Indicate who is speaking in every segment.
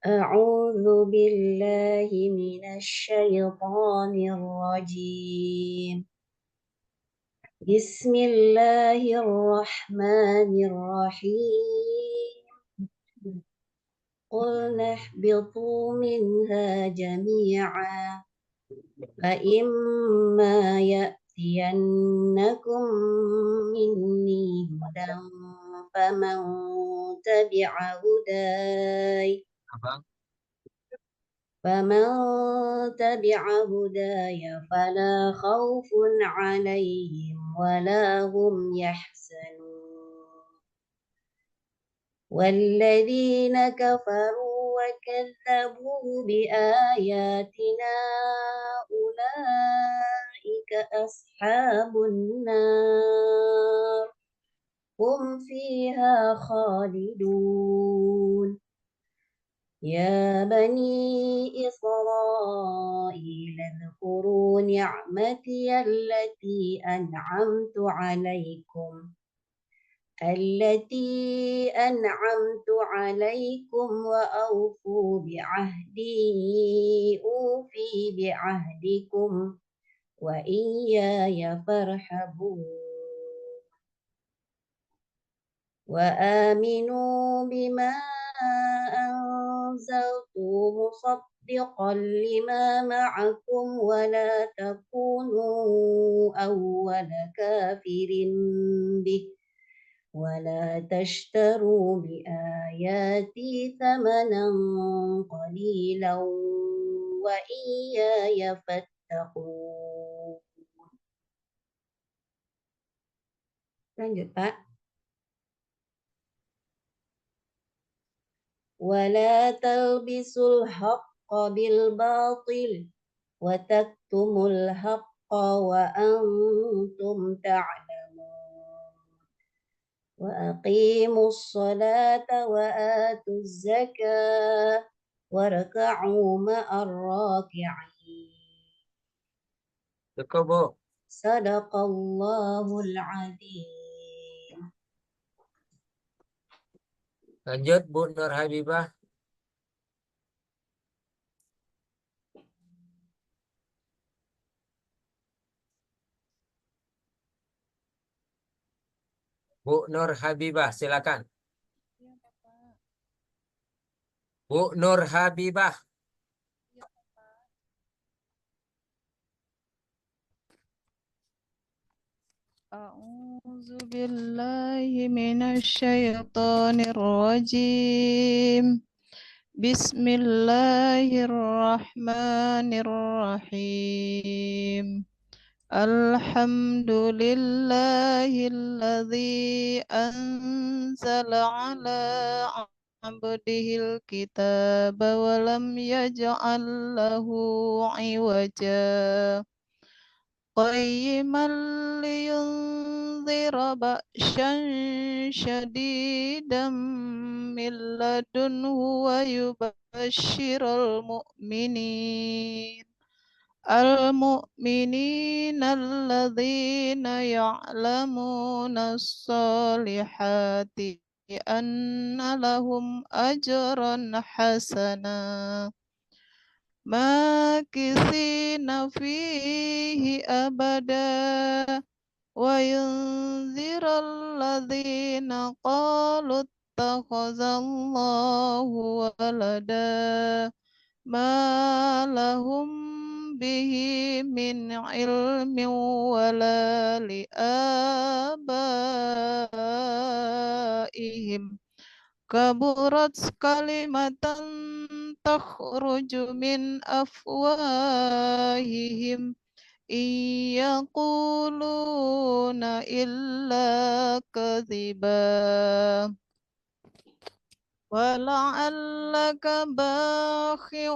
Speaker 1: أعوذ بالله من الشيطان الرجيم. بسم الله الرحمن الرحيم. قلنا اهبطوا منها جميعا فإما يأتينكم مني هدى فمن تبع هداي فلا خوف عليهم ولا هم يحزنون. والذين كفروا وكذبوا بآياتنا أولئك أصحاب النار هم فيها خالدون. يا بني إسرائيل اذكروا نعمتي التي أنعمت عليكم وأوفوا بعهدي أوفي بعهدكم وإياي فارهبون. وآمنوا بما أنزلت مصدقا لما معكم ولا تكونوا أول كافر به ولا تشتروا بآياتي ثمنا قليلا وإياي فاتقون. Lanjut Pak. ولا تلبسوا الحق بالباطل وتكتموا الحق وأنتم تعلمون. وأقيموا الصلاة وآتوا الزكاة واركعوا مع الراكعين. صدق الله العظيم.
Speaker 2: Lanjut Bu Nur Habibah. Bu Nur Habibah, silakan. Bu Nur Habibah.
Speaker 3: A'udzu billahi minasyaitonir rajim. Bismillahirrahmanirrahim. Alhamdulillahilladzi anzala ala abdihil kitaba wa lam yaj'al lahu 'iwaja. قيما لينذر بأسا شديدا من لدنه ويبشر المؤمنين الذين يعلمون الصالحات أن لهم أجرا حسنا ماكثين فيه أبدا وينذر الذين قالوا اتخذ الله ولدا ما لهم به من علم ولا لآبائهم كبرت كلمة تخرج من أفواههم إن يقولون إلا كذبا ولعلك باخع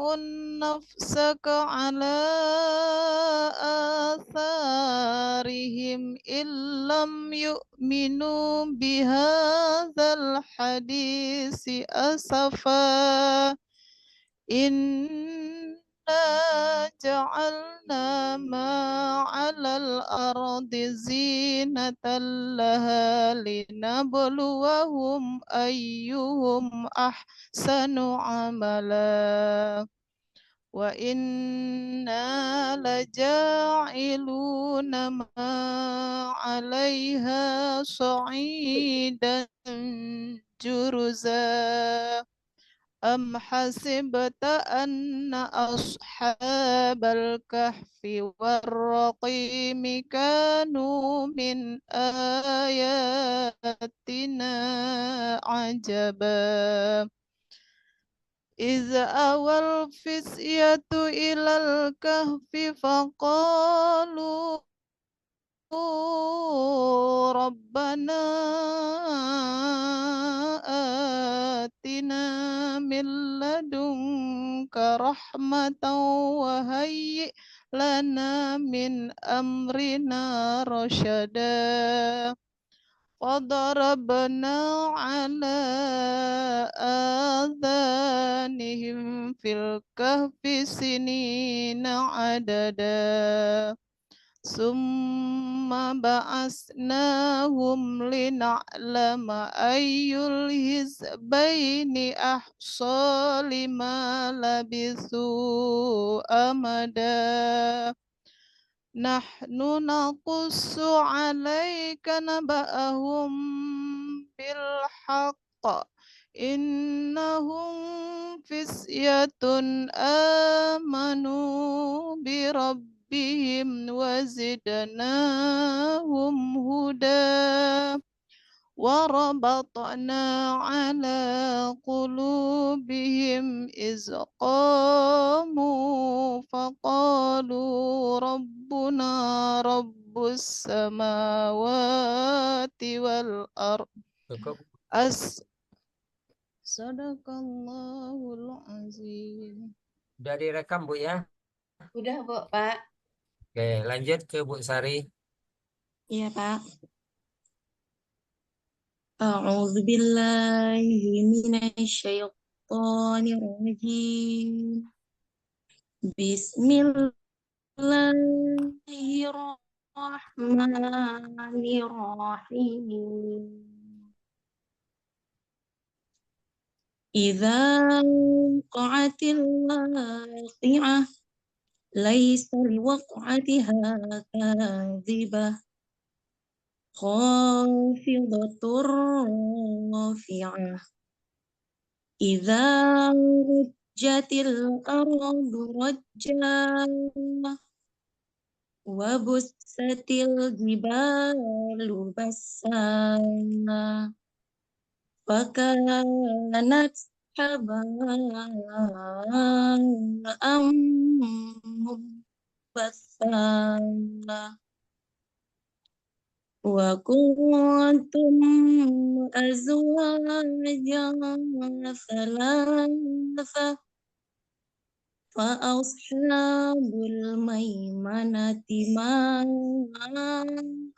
Speaker 3: نفسك على آثارهم إن لم يؤمنوا بهذا الحديث أسفا إنا جعلنا ما على الأرض زينة لها لنبلوهم أيهم أحسن عملا وإنا لجاعلون ما عليها صعيدا جرزا أم حسبت أن أصحاب الكهف والرقيم كانوا من آياتنا عجبا إذ أوى الفتية إلى الكهف فقالوا ربنا آتنا من لدنك رحمة وهيئ لنا من أمرنا رشدا وضربنا على آذانهم في الكهف سنين عددا ثم بعثناهم لنعلم أي الحزبين أحصى لما لبثوا أمدا نحن نقص عليك نبأهم بالحق إنهم فتية آمنوا بربهم وزدناهم هدى وربطنا على قلوبهم إذ قاموا فقالوا ربنا رب السماوات والأرض
Speaker 2: Cukup.
Speaker 3: Sadaqallahul azim.
Speaker 2: Udah direkam Bu ya?
Speaker 1: Udah, Bu, Pak.
Speaker 2: Oke, lanjut ke Bu Sari.
Speaker 1: Iya, Pak. A'udzu billahi minasyaitonir rajim. Bismillahirrahmanirrahim. Idza waqa'atil waqi'ah laisa liwaq'atiha kadhibah khafidatur rafi'ah idza rujjatil ardu rajja wa bussatil jibalu bassa fakanat haba'an munbaththana wa kuntum azwajan thalatha fa ashabul maimanati ma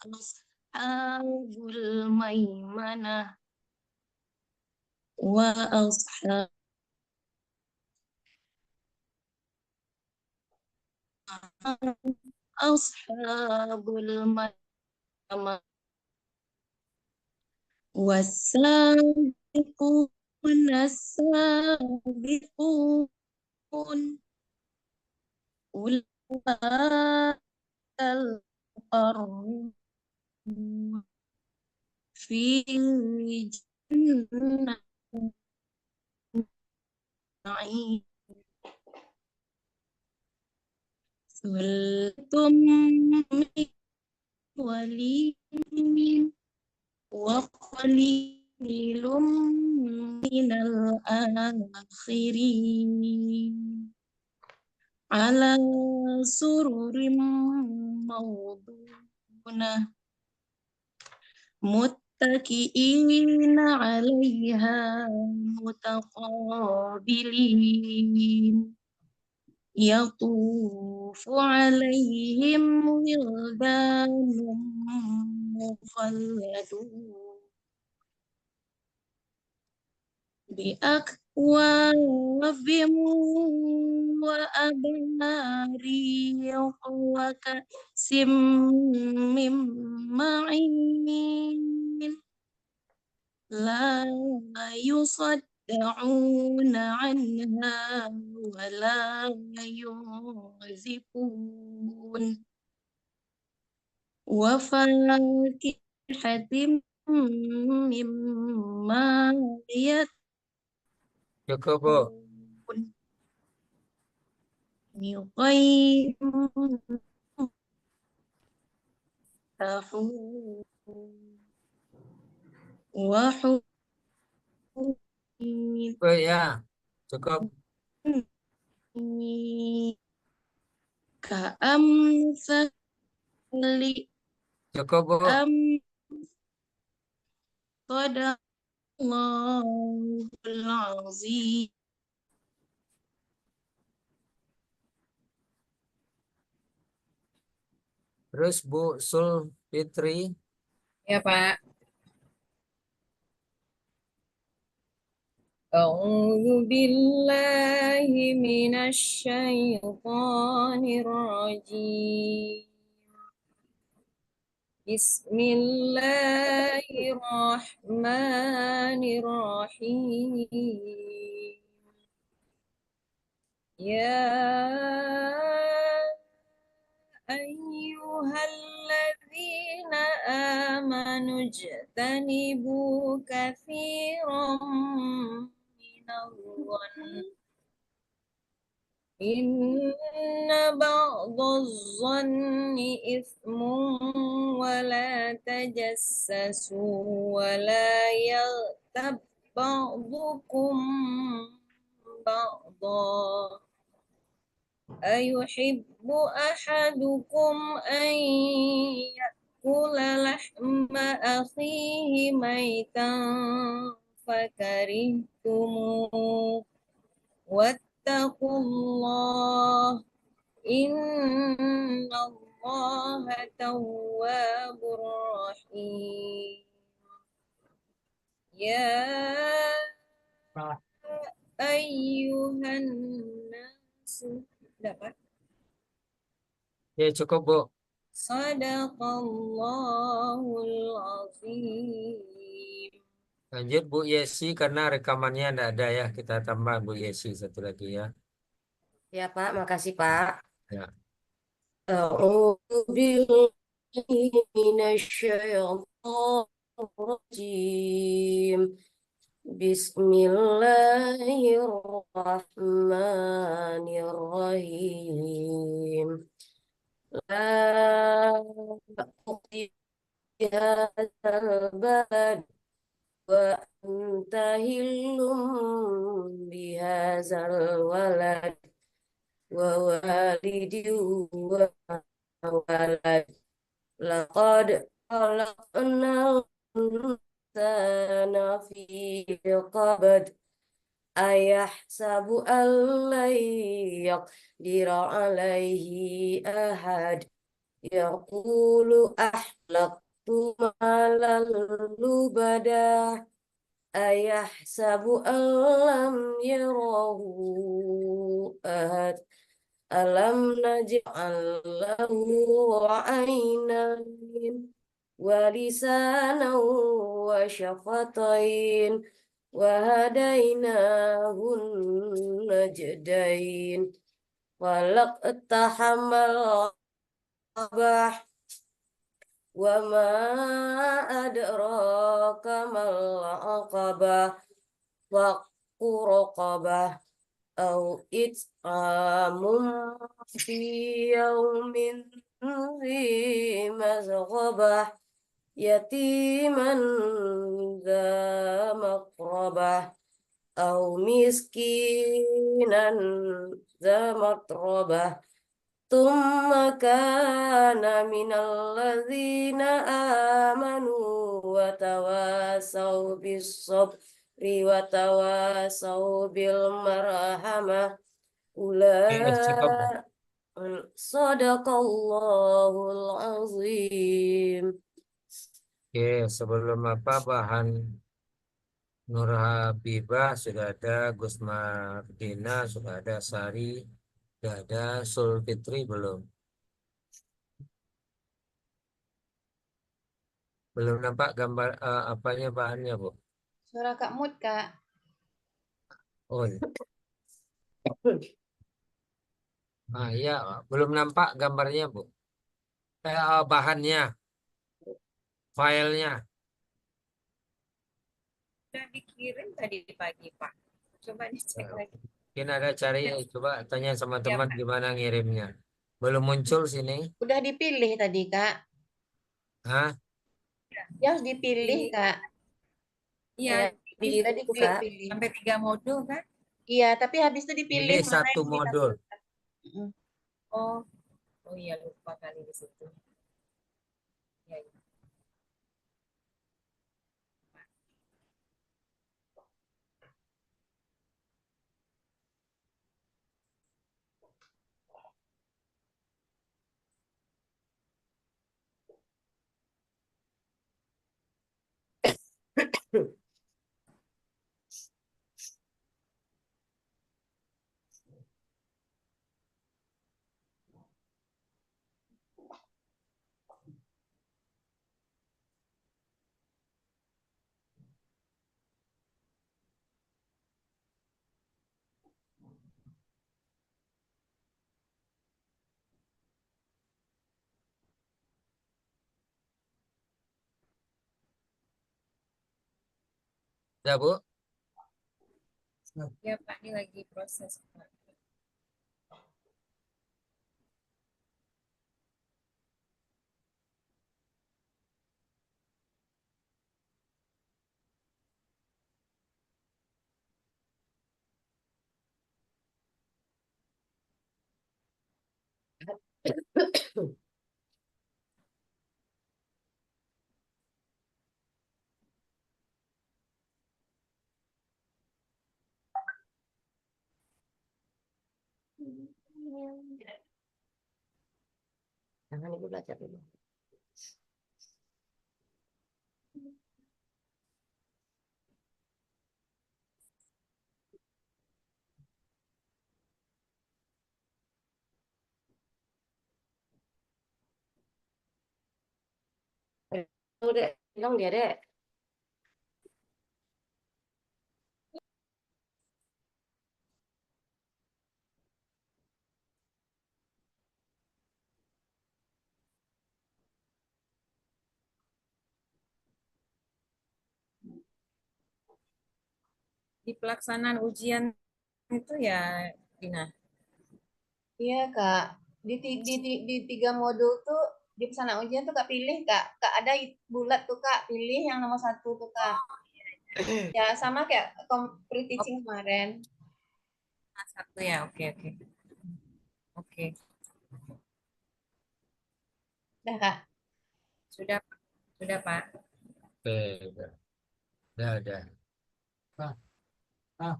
Speaker 1: ashabul maimanah wa ashabul maimanah was-sabiqun as-sabiqun ulaikal muqarrabun fi jannatin na'im sultum min walimin wa qalilum minal akhirin ala sururim mawdunah muttaki'ina 'alaiha mutaqabilin yatufu 'alaihim wildanum mukhalladun bi وَرَبِّهِ وَأَبَارِيقَ وَكَأْسٍ مِّن مَّعِينٍ لَا يُصَدَّعُونَ عَنْهَا وَلَا يُنزِفُونَ وَفَاكِهَةٍ مِّمَّا
Speaker 2: Cukup, Bu.
Speaker 1: يَدْعُونَ غَيْرَ مَسْتَحُورٍ وَحُورٍ
Speaker 2: Bu, ya. Cukup.
Speaker 1: كأمثال
Speaker 2: Cukup, Bu.
Speaker 1: صدق الله العظيم.
Speaker 2: Terus Bu Sul Fitri.
Speaker 4: Ya, Pak. أعوذ بالله من الشيطان الرجيم بسم الله الرحمن الرحيم يا أيها الذين آمنوا اجتنبوا كثيرا من الظن إن بعض الظن إثم ولا تجسسوا ولا يغتب بعضكم بعضا أيحب أحدكم أن يأكل لحم أخيه ميتا فكرهتموه واتقوا الله إن الله تواب رحيم يا أيها الناس dapat
Speaker 2: Ya, cukup, Bu.
Speaker 4: Sadaqallahul azim.
Speaker 2: Lanjut Bu Yesi karena rekamannya tidak ada ya. Kita tambah Bu Yesi satu lagi ya.
Speaker 5: Ya Pak, makasih Pak.
Speaker 2: Ya.
Speaker 5: A'udzu billahi minasyaitonir rajim. Bismillahirrahmanirrahim. La uqsimu bihadzal balad wa anta hillum bihadzal walad wa walidin wa walad laqad khalaqnal insana fi qabad ayahsabu an lan yaqdira alaihi ahad yaqulu ahlaqtu malan lubada ayahsabu an lam yarahu ahad alam naj'al lahu 'ainain wa lisanan wa syafatain wa hadainahun najdain walaq tahamal qabah wa ma adraka mal aqabah wa qurqabah au it'amum fi yaumin dhi mazghabah yatiman dha maqrabah au miskinan dha matrabah thumma kana minal ladzina amanu wa tawasaw bis sabri wa tawasaw bil marhamah
Speaker 2: Cukup, Bu.
Speaker 5: Sadaqallahul azim.
Speaker 2: Oke, sebelum apa bahan Nur Habibah sudah ada, Gus Mardina sudah ada, Sari sudah ada, Sulfitri belum. Belum nampak gambar apanya bahannya, Bu?
Speaker 6: Suara Kak Mut, Kak.
Speaker 2: Oh, iya, belum nampak gambarnya, Bu. Bahannya, filenya.
Speaker 4: Sudah dikirim tadi pagi, Pak. Coba dicek lagi.
Speaker 2: Mungkin ada cari, coba tanya sama
Speaker 4: Ya,
Speaker 2: teman
Speaker 4: Pak.
Speaker 2: gimana ngirimnya. Belum muncul sini.
Speaker 6: Udah dipilih tadi, Kak.
Speaker 2: Hah?
Speaker 6: Ya harus dipilih, Kak.
Speaker 4: Iya,
Speaker 5: Di
Speaker 6: Tadi
Speaker 5: itu,
Speaker 6: klik
Speaker 5: Kak.
Speaker 6: pilih.
Speaker 4: sampai 3 modul kan?
Speaker 6: Iya, tapi habis itu dipilih
Speaker 2: Pilih
Speaker 6: mana
Speaker 2: satu
Speaker 6: yang
Speaker 2: modul.
Speaker 6: dikabulkan. Mm.
Speaker 4: Oh, oh iya lupa kali di situ. Ya, ya.
Speaker 2: Ya, Bu?
Speaker 4: Ya, Pak, ini lagi proses, Pak.
Speaker 5: Jangan Ibu belajar dulu. Tuh, Dek. Bilang dia, Dek.
Speaker 4: Di pelaksanaan ujian itu ya, Dina.
Speaker 6: Iya, Kak. Di 3 modul tuh di pesanan ujian tuh Kak pilih, Kak. Kak ada bulat tuh, Kak. Pilih yang nomor 1 tuh, Kak. Ya, sama kayak pre-teaching kemarin.
Speaker 4: Satu ya, oke, oke. Oke,
Speaker 6: Udah, Kak.
Speaker 4: sudah, sudah, Pak.
Speaker 2: Oke, udah. Ah, ah.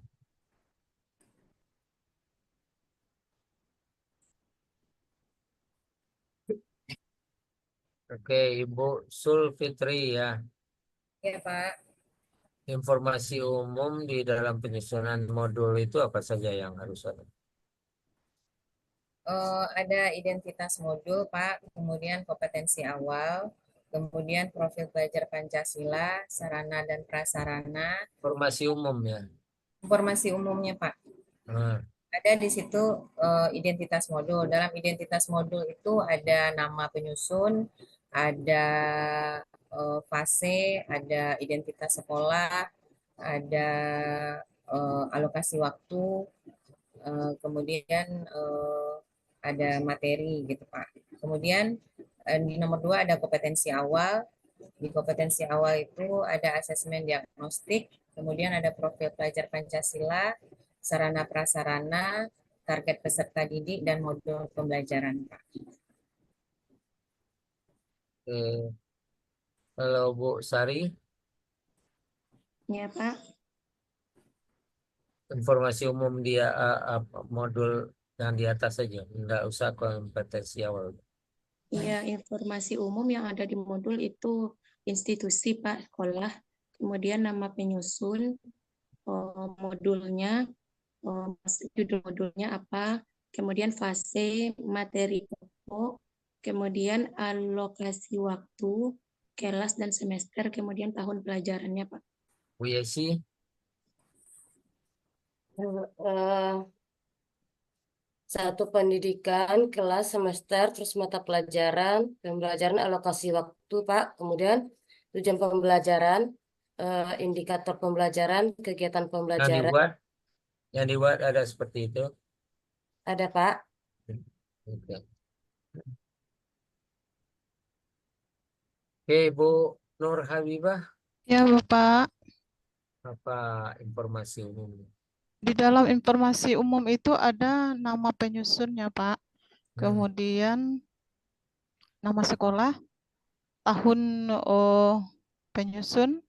Speaker 2: Oke, Ibu Sulfitri ya.
Speaker 4: Ya, Pak.
Speaker 2: Informasi umum di dalam penyusunan modul itu apa saja yang harus ada?
Speaker 4: Ada identitas modul, Pak, kemudian kompetensi awal, kemudian profil belajar Pancasila, sarana dan prasarana,
Speaker 2: Informasi umum ya.
Speaker 4: informasi umumnya, Pak.
Speaker 2: Nah,
Speaker 4: Ada di situ identitas modul. Dalam identitas modul itu ada nama penyusun, ada fase, ada identitas sekolah, ada alokasi waktu, kemudian ada materi gitu Pak. Kemudian di nomor 2 ada kompetensi awal. Di kompetensi awal itu ada asesmen diagnostik, kemudian ada profil pelajar Pancasila, sarana prasarana, target peserta didik, dan modul pembelajaran Pak.
Speaker 2: oke. Kalau Bu Sari,
Speaker 1: Ya, Pak.
Speaker 2: informasi umum dia modul yang di atas saja, nggak usah kompetensi awal.
Speaker 1: Iya, informasi umum yang ada di modul itu institusi, Pak, sekolah. kemudian nama penyusun, modulnya, judul modulnya apa, kemudian fase, materi pokok, kemudian alokasi waktu, kelas dan semester, kemudian tahun pelajarannya, Pak.
Speaker 2: Bu Yesi,
Speaker 5: Eh, satu pendidikan, kelas, semester, terus mata pelajaran, pembelajaran, alokasi waktu, Pak. Kemudian tujuan pembelajaran, indikator pembelajaran, kegiatan
Speaker 2: yang
Speaker 5: pembelajaran.
Speaker 2: dibuat ada seperti itu.
Speaker 5: Ada, Pak.
Speaker 2: Oke. Oke, Bu Nur Habibah,
Speaker 3: Ya, Bapak.
Speaker 2: apa informasi umum?
Speaker 3: Di dalam informasi umum itu ada nama penyusunnya, Pak. Kemudian nama sekolah, tahun penyusun,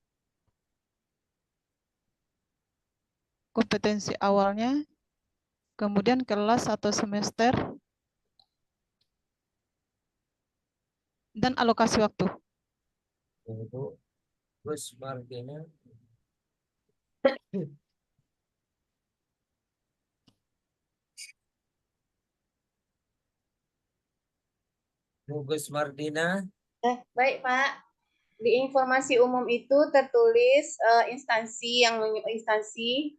Speaker 3: kompetensi awalnya, kemudian kelas atau semester, dan alokasi waktu.
Speaker 2: Bu Gus Martina. Bu Gus Mardina,
Speaker 6: Baik, Pak. Di informasi umum itu tertulis instansi,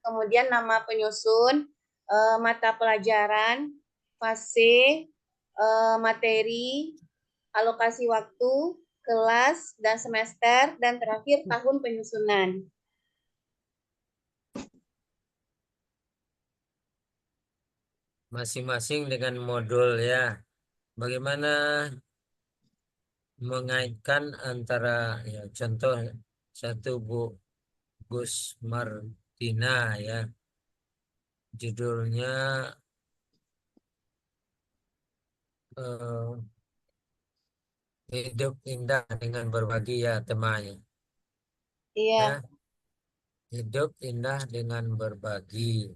Speaker 6: kemudian nama penyusun, mata pelajaran, fase, materi, alokasi waktu, kelas dan semester, dan terakhir tahun penyusunan.
Speaker 2: masing-masing dengan modul ya. Bagaimana mengaitkan antara ya contoh satu Bu Gus Martina ya, judulnya hidup indah dengan berbagi ya temanya
Speaker 6: Iya.
Speaker 2: ya, hidup indah dengan berbagi.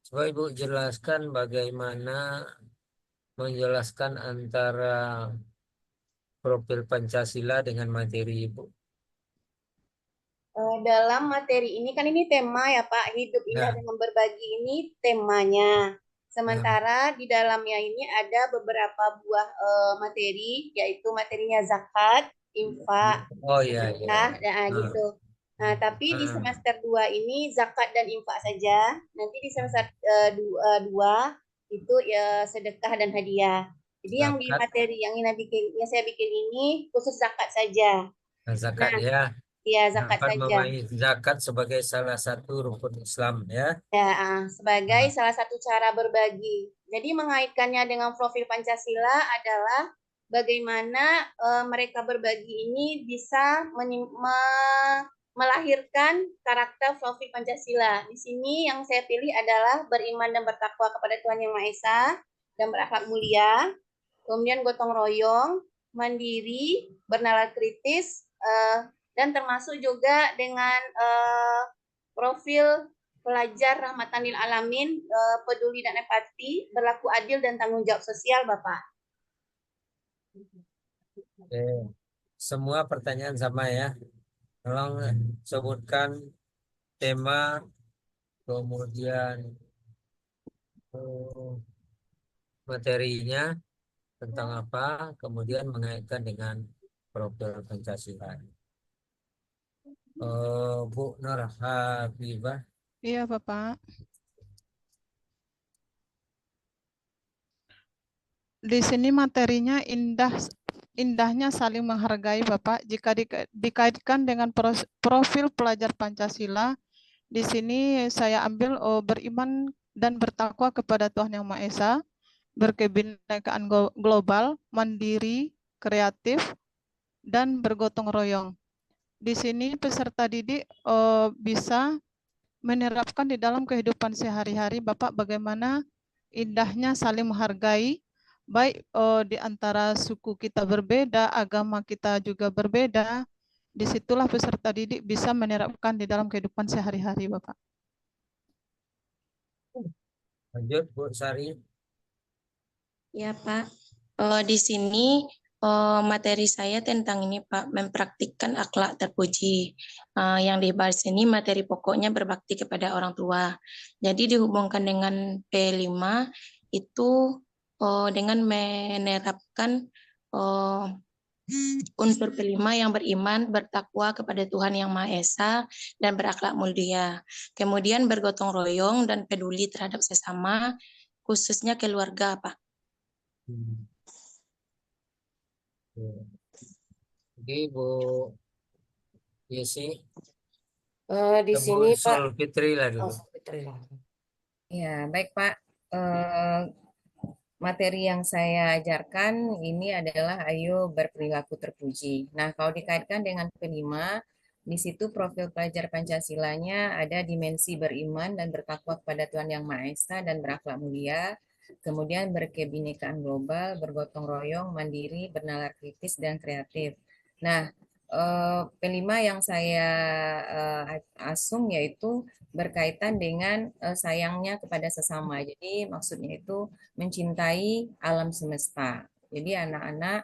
Speaker 2: Coba Ibu jelaskan bagaimana menjelaskan antara profil Pancasila dengan materi Ibu.
Speaker 6: Dalam materi ini kan ini tema ya Pak, hidup indah
Speaker 2: Ya.
Speaker 6: dengan berbagi ini temanya. Sementara di dalamnya ini ada beberapa buah materi, yaitu materinya zakat, infak,
Speaker 2: Oh iya iya.
Speaker 6: sedekah, gitu. Nah, tapi di semester 2 ini zakat dan infak saja. Nanti di semester 2 itu ya sedekah dan hadiah. Jadi yang di
Speaker 2: Zakat.
Speaker 6: materi yang saya bikin ini khusus zakat saja.
Speaker 2: Zakat
Speaker 6: Nah,
Speaker 2: ya.
Speaker 6: ya zakat saja.
Speaker 2: Zakat sebagai salah satu rukun Islam ya.
Speaker 6: Ya, sebagai salah satu cara berbagi. Jadi mengaitkannya dengan profil Pancasila adalah bagaimana mereka berbagi ini bisa melahirkan karakter profil Pancasila. Di sini yang saya pilih adalah beriman dan bertakwa kepada Tuhan Yang Maha Esa dan berakhlak mulia, kemudian gotong royong, mandiri, bernalar kritis, dan termasuk juga dengan profil pelajar rahmatan lil alamin, peduli dan empati, berlaku adil dan tanggung jawab sosial, Bapak.
Speaker 2: Oke. Semua pertanyaan sama ya. Tolong sebutkan tema, kemudian materinya tentang apa, kemudian mengaitkan dengan profil Pancasila. Bu Nur Habibah.
Speaker 3: Iya, Bapak. Di sini materinya indahnya saling menghargai, Bapak. Jika dikaitkan dengan profil pelajar Pancasila, di sini saya ambil beriman dan bertakwa kepada Tuhan Yang Maha Esa, berkebinekaan global, mandiri, kreatif, dan bergotong royong. Di sini peserta didik bisa menerapkan di dalam kehidupan sehari-hari, Bapak, bagaimana indahnya saling menghargai, baik di antara suku kita berbeda, agama kita juga berbeda. Disitulah peserta didik bisa menerapkan di dalam kehidupan sehari-hari, Bapak.
Speaker 2: Lanjut Bu Sari.
Speaker 1: Ya Pak, di sini materi saya tentang ini Pak, mempraktikkan akhlak terpuji. Yang dibahas ini materi pokoknya berbakti kepada orang tua. Jadi dihubungkan dengan P5 itu dengan menerapkan unsur kelima yang beriman, bertakwa kepada Tuhan Yang Maha Esa, dan berakhlak mulia. Kemudian bergotong royong dan peduli terhadap sesama, khususnya keluarga, Pak.
Speaker 2: Jadi Bu Yesi,
Speaker 5: Di
Speaker 2: Bu
Speaker 5: sini Pak,
Speaker 2: Sulfitri lah
Speaker 5: oh,
Speaker 2: dulu.
Speaker 5: Fitri.
Speaker 4: Ya, baik Pak. Materi yang saya ajarkan ini adalah ayo berperilaku terpuji. Nah, kalau dikaitkan dengan P5, di situ profil pelajar Pancasilanya ada dimensi beriman dan bertakwa kepada Tuhan Yang Maha Esa dan berakhlak mulia, kemudian berkebinekaan global, bergotong royong, mandiri, bernalar kritis, dan kreatif. Nah, P5 yang saya asung yaitu berkaitan dengan sayangnya kepada sesama. Jadi maksudnya itu mencintai alam semesta. Jadi anak-anak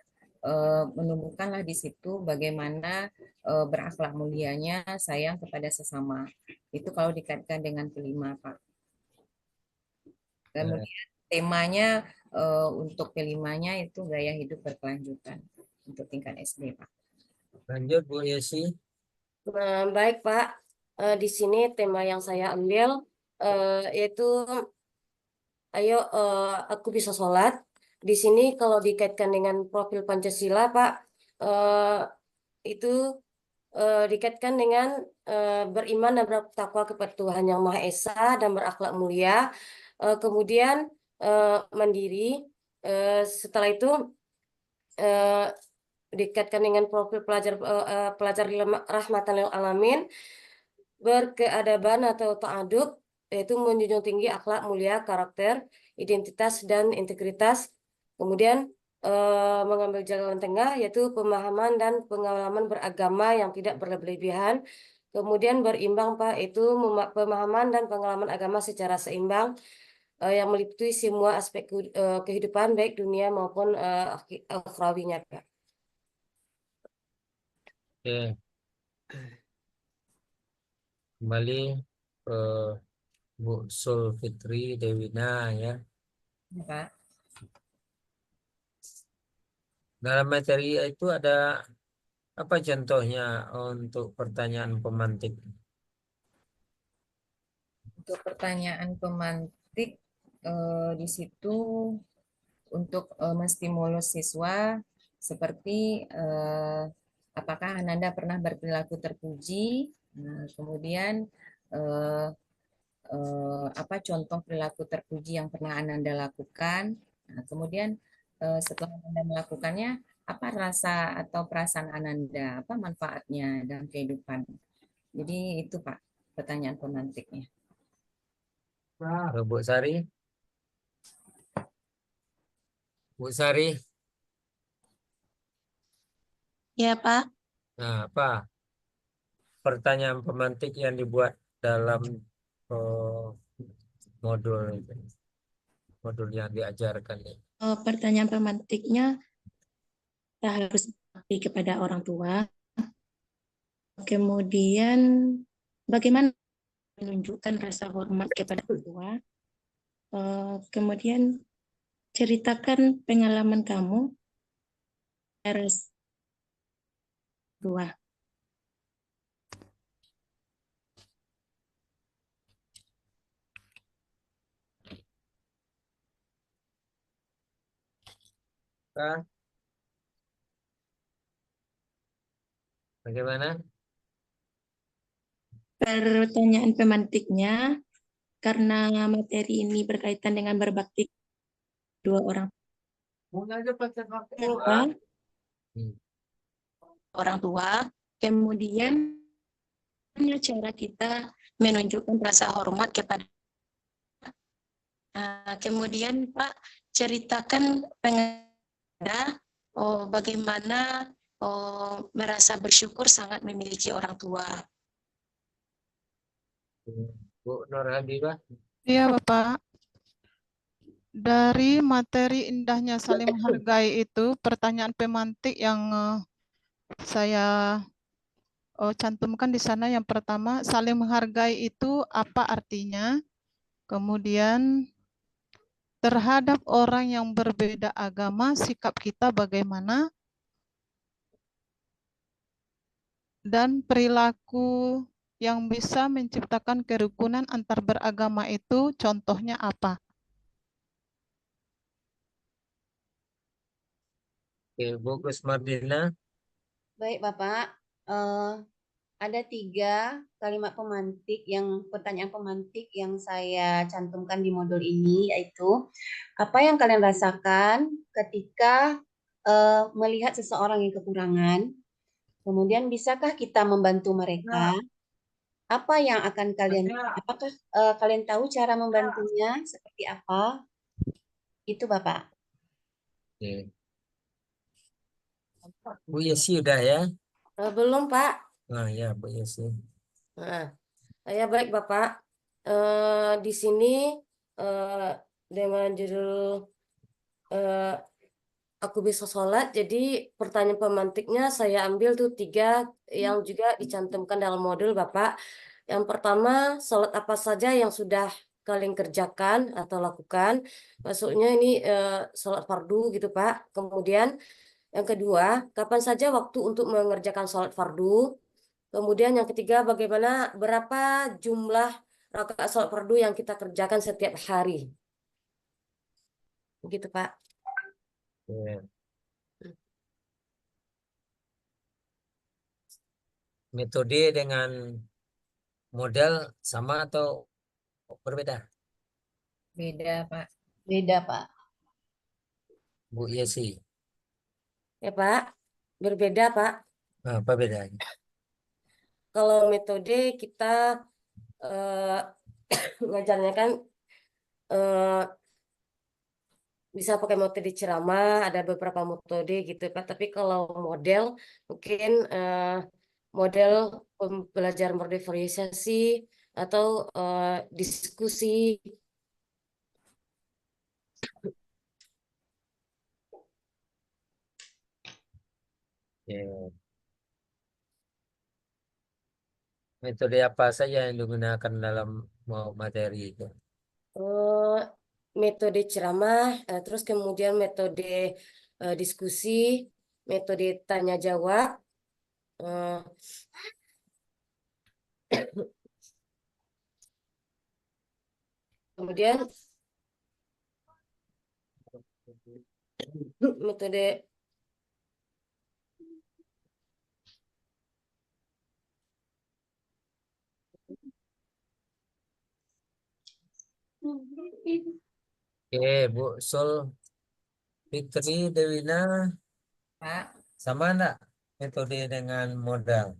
Speaker 4: menumbuhkanlah di situ bagaimana berakhlak mulianya sayang kepada sesama. Itu kalau dikaitkan dengan P5, Pak. Kemudian temanya untuk P5-nya itu gaya hidup berkelanjutan untuk tingkat SD, Pak.
Speaker 2: Lanjut Bu Yesi.
Speaker 5: Nah, baik Pak, di sini tema yang saya ambil yaitu ayo aku bisa sholat. Di sini kalau dikaitkan dengan profil Pancasila Pak, itu dikaitkan dengan beriman dan bertakwa kepada Tuhan Yang Maha Esa dan berakhlak mulia. Kemudian mandiri. Setelah itu dikaitkan dengan profil pelajar rahmatan lil alamin, berkeadaban atau ta'adub, yaitu menjunjung tinggi akhlak mulia, karakter, identitas, dan integritas. Kemudian mengambil jalan tengah, yaitu pemahaman dan pengalaman beragama yang tidak berlebihan. Kemudian berimbang, Pak, itu pemahaman dan pengalaman agama secara seimbang, yang meliputi semua aspek kehidupan, baik dunia maupun akhrawinya, Pak.
Speaker 2: Oke. Kembali ke Bu Sulfitri Dewina ya.
Speaker 4: Ya, Pak.
Speaker 2: Dalam materi itu ada apa contohnya untuk pertanyaan pemantik?
Speaker 4: Untuk pertanyaan pemantik di situ untuk menstimulus siswa seperti apakah Ananda pernah berperilaku terpuji, kemudian apa contoh perilaku terpuji yang pernah Ananda lakukan, kemudian setelah Ananda melakukannya, apa rasa atau perasaan Ananda, apa manfaatnya dalam kehidupan. Jadi itu Pak pertanyaan pemantiknya.
Speaker 2: Bu Sari. Bu Sari.
Speaker 1: Ya Pak.
Speaker 2: Nah, apa pertanyaan pemantik yang dibuat dalam modul yang diajarkan ini?
Speaker 1: Pertanyaan pemantiknya, kita harus berbakti kepada orang tua. Kemudian bagaimana menunjukkan rasa hormat kepada orang tua. Kemudian ceritakan pengalaman kamu ras tua.
Speaker 2: Bagaimana?
Speaker 1: Pertanyaan pemantiknya, karena materi ini berkaitan dengan berbakti dua orang tua, kemudian cara kita menunjukkan rasa hormat kepada kemudian Pak ceritakan bagaimana merasa bersyukur sangat memiliki orang tua.
Speaker 2: Bu Nur Habibah.
Speaker 3: Iya, Bapak. Dari materi indahnya saling menghargai itu, pertanyaan pemantik yang saya cantumkan di sana yang pertama, saling menghargai itu apa artinya? Kemudian terhadap orang yang berbeda agama, sikap kita bagaimana? Dan perilaku yang bisa menciptakan kerukunan antar beragama itu contohnya apa?
Speaker 2: Oke, Bu Gusmardina.
Speaker 6: Baik, Bapak. Ada 3 kalimat pemantik pertanyaan pemantik yang saya cantumkan di modul ini, yaitu apa yang kalian rasakan ketika melihat seseorang yang kekurangan, kemudian bisakah kita membantu mereka? Apa yang akan apakah kalian tahu cara membantunya seperti apa? Itu Bapak.
Speaker 2: Oke. Bu Yesi udah ya?
Speaker 5: Belum, Pak.
Speaker 2: Nah ya Bu Yesi.
Speaker 5: Nah, ya baik Bapak. Di sini dengan judul aku bisa sholat, jadi pertanyaan pemantiknya saya ambil tuh 3 yang juga dicantumkan dalam modul Bapak. Yang pertama, sholat apa saja yang sudah kalian kerjakan atau lakukan. Maksudnya ini sholat fardu gitu Pak. Kemudian yang kedua, kapan saja waktu untuk mengerjakan sholat fardu. Kemudian yang ketiga, berapa jumlah rakaat sholat fardu yang kita kerjakan setiap hari. Begitu Pak.
Speaker 2: Ya. Metode dengan model sama atau berbeda?
Speaker 4: Beda, Pak.
Speaker 6: Beda, Pak.
Speaker 2: Bu Yesi.
Speaker 5: Ya Pak, berbeda Pak.
Speaker 2: Apa bedanya?
Speaker 5: Kalau metode kita ngajarnya kan bisa pakai metode ceramah, ada beberapa metode gitu Pak. Tapi kalau model mungkin model belajar berdifferensiasi atau diskusi.
Speaker 2: Ya. Metode apa saja yang digunakan dalam materi itu?
Speaker 5: Metode ceramah, terus kemudian metode diskusi, metode tanya jawab, kemudian metode
Speaker 2: Oke, Bu Sul Fitri Dewina,
Speaker 4: Pak,
Speaker 2: sama enggak metode dengan modal?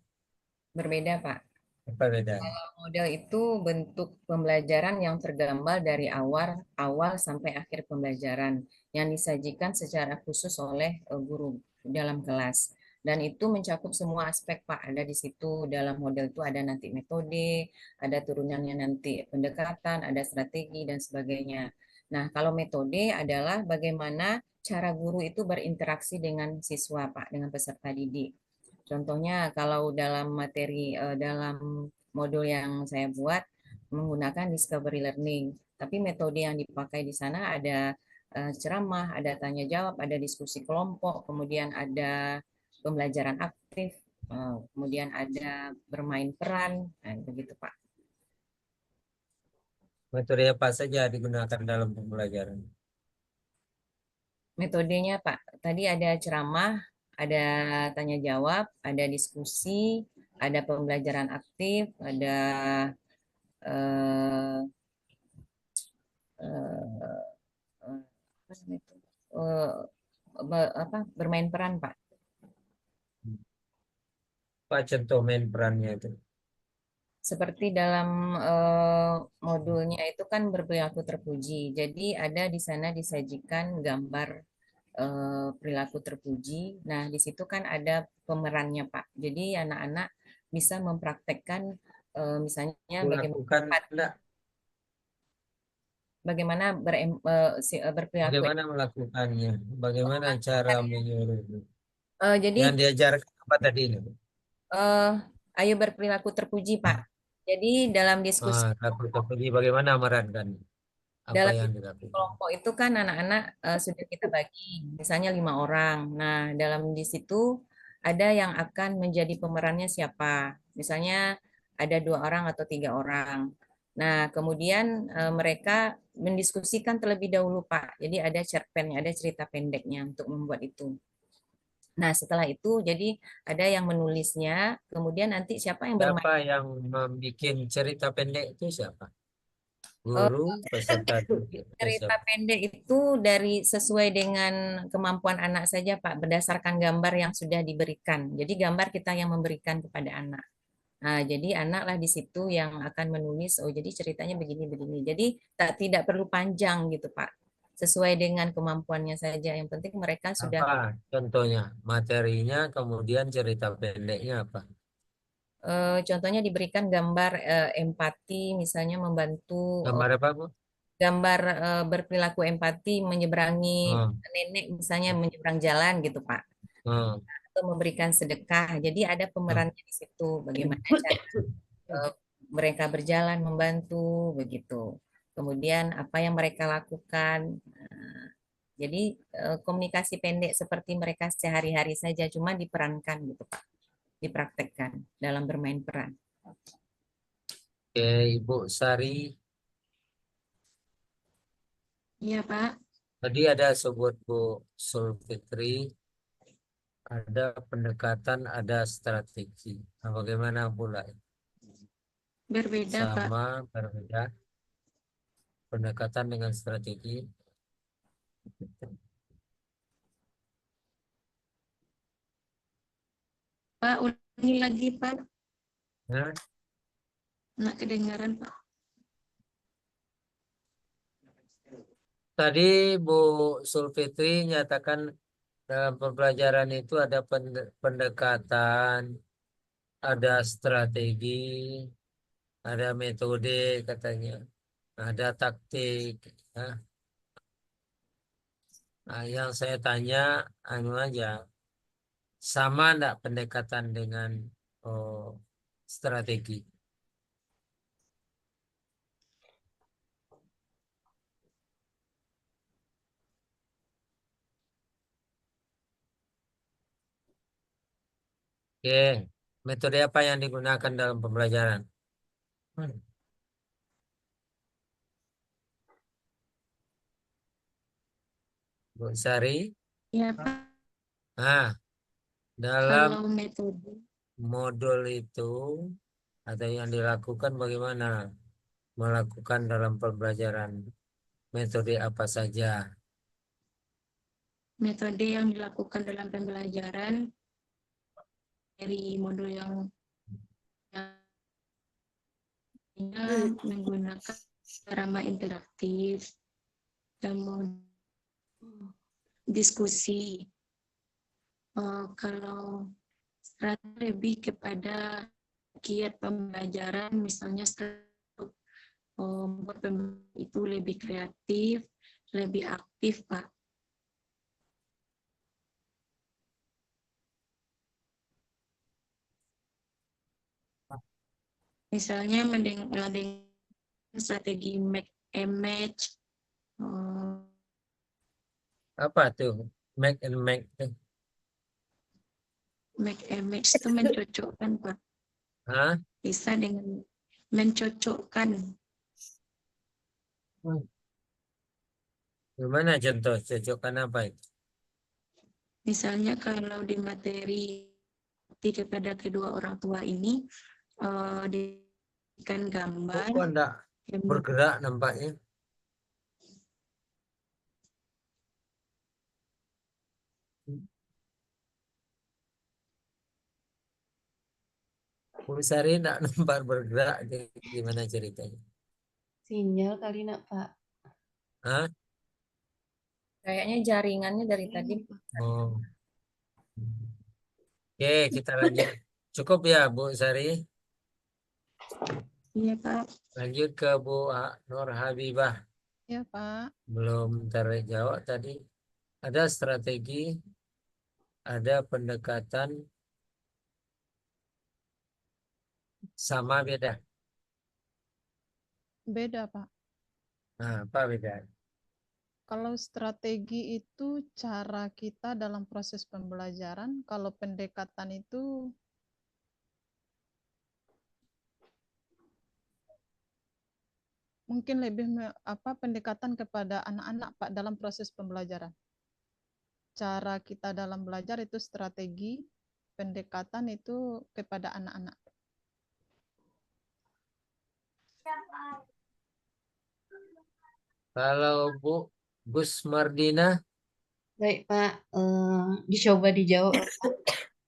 Speaker 4: berbeda, Pak.
Speaker 2: Apa beda?
Speaker 4: Model itu bentuk pembelajaran yang tergambar dari awal sampai akhir pembelajaran yang disajikan secara khusus oleh guru dalam kelas. Dan itu mencakup semua aspek, Pak. Ada di situ dalam model itu ada nanti metode, ada turunannya nanti pendekatan, ada strategi dan sebagainya. Nah, kalau metode adalah bagaimana cara guru itu berinteraksi dengan siswa, Pak, dengan peserta didik. Contohnya kalau dalam materi dalam modul yang saya buat menggunakan discovery learning, tapi metode yang dipakai di sana ada ceramah, ada tanya jawab, ada diskusi kelompok, kemudian ada pembelajaran aktif, kemudian ada bermain peran, nah, begitu Pak.
Speaker 2: Metode apa saja digunakan dalam pembelajaran?
Speaker 4: Metodenya Pak, tadi ada ceramah, ada tanya jawab, ada diskusi, ada pembelajaran aktif, ada eh, bermain peran Pak.
Speaker 2: Apa contoh main perannya itu?
Speaker 4: Seperti dalam modulnya itu kan berperilaku terpuji. Jadi ada di sana disajikan gambar perilaku terpuji. Nah, di situ kan ada pemerannya Pak. Jadi anak-anak bisa mempraktekkan misalnya bagaimana
Speaker 2: Lakukan enggak?
Speaker 4: bagaimana berperilaku.
Speaker 2: Bagaimana melakukannya? Bagaimana cara menyuruh?
Speaker 4: Jadi
Speaker 2: Yang diajarkan apa tadi ini?
Speaker 4: ayo berperilaku terpuji, Pak. Jadi dalam diskusi
Speaker 2: Takut terpuji bagaimana memerankan apa
Speaker 4: dalam
Speaker 2: yang dilakukan?
Speaker 4: kelompok itu kan anak-anak sudah kita bagi, misalnya 5 orang. Nah, dalam di situ ada yang akan menjadi pemerannya siapa. Misalnya ada 2 orang atau 3 orang. Nah, kemudian mereka mendiskusikan terlebih dahulu, Pak. Jadi ada cerpennya, ada cerita pendeknya untuk membuat itu. Nah, setelah itu jadi ada yang menulisnya, kemudian nanti siapa yang bermain.
Speaker 2: Siapa yang membuat cerita pendek itu siapa? Guru, peserta didik, atau
Speaker 4: Cerita
Speaker 2: siapa?
Speaker 4: pendek itu dari sesuai dengan kemampuan anak saja, Pak, berdasarkan gambar yang sudah diberikan. Jadi gambar kita yang memberikan kepada anak. Nah, jadi anaklah di situ yang akan menulis, oh jadi ceritanya begini-begini. Jadi tidak perlu panjang gitu, Pak. Sesuai dengan kemampuannya saja. Yang penting mereka sudah
Speaker 2: Apa contohnya? Materinya, kemudian cerita pendeknya apa?
Speaker 4: contohnya diberikan gambar empati, misalnya membantu
Speaker 2: Gambar apa, Bu?
Speaker 4: gambar berperilaku empati menyeberangi
Speaker 2: Oh,
Speaker 4: nenek misalnya menyeberang jalan gitu Pak,
Speaker 2: oh,
Speaker 4: atau memberikan sedekah. Jadi ada
Speaker 2: oh.
Speaker 4: pemerannya di situ bagaimana cara mereka berjalan membantu begitu. Kemudian apa yang mereka lakukan. Jadi komunikasi pendek seperti mereka sehari-hari saja cuma diperankan gitu Pak, dipraktekkan dalam bermain peran.
Speaker 2: Oke, Ibu Sari.
Speaker 1: Iya, Pak.
Speaker 2: Tadi ada sebut Bu Sulfitri, ada pendekatan, ada strategi. Nah, bagaimana pula?
Speaker 1: Berbeda, Pak.
Speaker 2: Sama, berbeda. Pendekatan dengan strategi.
Speaker 1: Pak, ulangi lagi, Pak.
Speaker 2: Nah,
Speaker 1: Nggak kedengaran, Pak.
Speaker 2: tadi Bu Sulfitri nyatakan dalam pembelajaran itu ada pendekatan, ada strategi, ada metode katanya, ada taktik. Nah, yang saya tanya anu aja, sama enggak pendekatan dengan strategi? Oke, metode apa yang digunakan dalam pembelajaran? Bu Sari?
Speaker 1: Iya, Pak.
Speaker 2: Nah, dalam
Speaker 1: Kalau metode,
Speaker 2: modul itu ada yang dilakukan bagaimana? Melakukan dalam pembelajaran metode apa saja?
Speaker 1: metode yang dilakukan dalam pembelajaran dari modul yang menggunakan drama interaktif, kemudian diskusi. Kalau strategi lebih kepada kiat pembelajaran, misalnya membuat pembelajaran itu lebih kreatif, lebih aktif, Pak. Misalnya dengan strategi make a match.
Speaker 2: Apa tuh? Make and make tuh?
Speaker 1: Make a match itu mencocokkan, Pak.
Speaker 2: Hah?
Speaker 1: Bisa dengan mencocokkan.
Speaker 2: Gimana contoh cocokkan apa itu?
Speaker 1: Misalnya kalau di materi kepada kedua orang tua ini diberikan gambar.
Speaker 2: Kok enggak bergerak nampaknya? Bu Sari enggak nampak bergerak, gimana ceritanya?
Speaker 6: Sinyal kali nak Pak.
Speaker 2: Hah?
Speaker 4: Kayaknya jaringannya dari tadi.
Speaker 2: Oh. Oke, kita lanjut. Cukup ya, Bu Sari?
Speaker 1: Iya, Pak.
Speaker 2: Lanjut ke Bu Nur Habibah.
Speaker 3: Ya, Pak.
Speaker 2: Belum terjawab tadi. Ada strategi, ada pendekatan, sama beda.
Speaker 3: Beda, Pak.
Speaker 2: Nah, apa beda?
Speaker 3: Kalau strategi itu cara kita dalam proses pembelajaran, kalau pendekatan itu mungkin lebih pendekatan kepada anak-anak, Pak, dalam proses pembelajaran. Cara kita dalam belajar itu strategi, pendekatan itu kepada anak-anak.
Speaker 2: Kalau Bu Gus Mardina,
Speaker 6: Baik, Pak. Dicoba dijawab, Pak.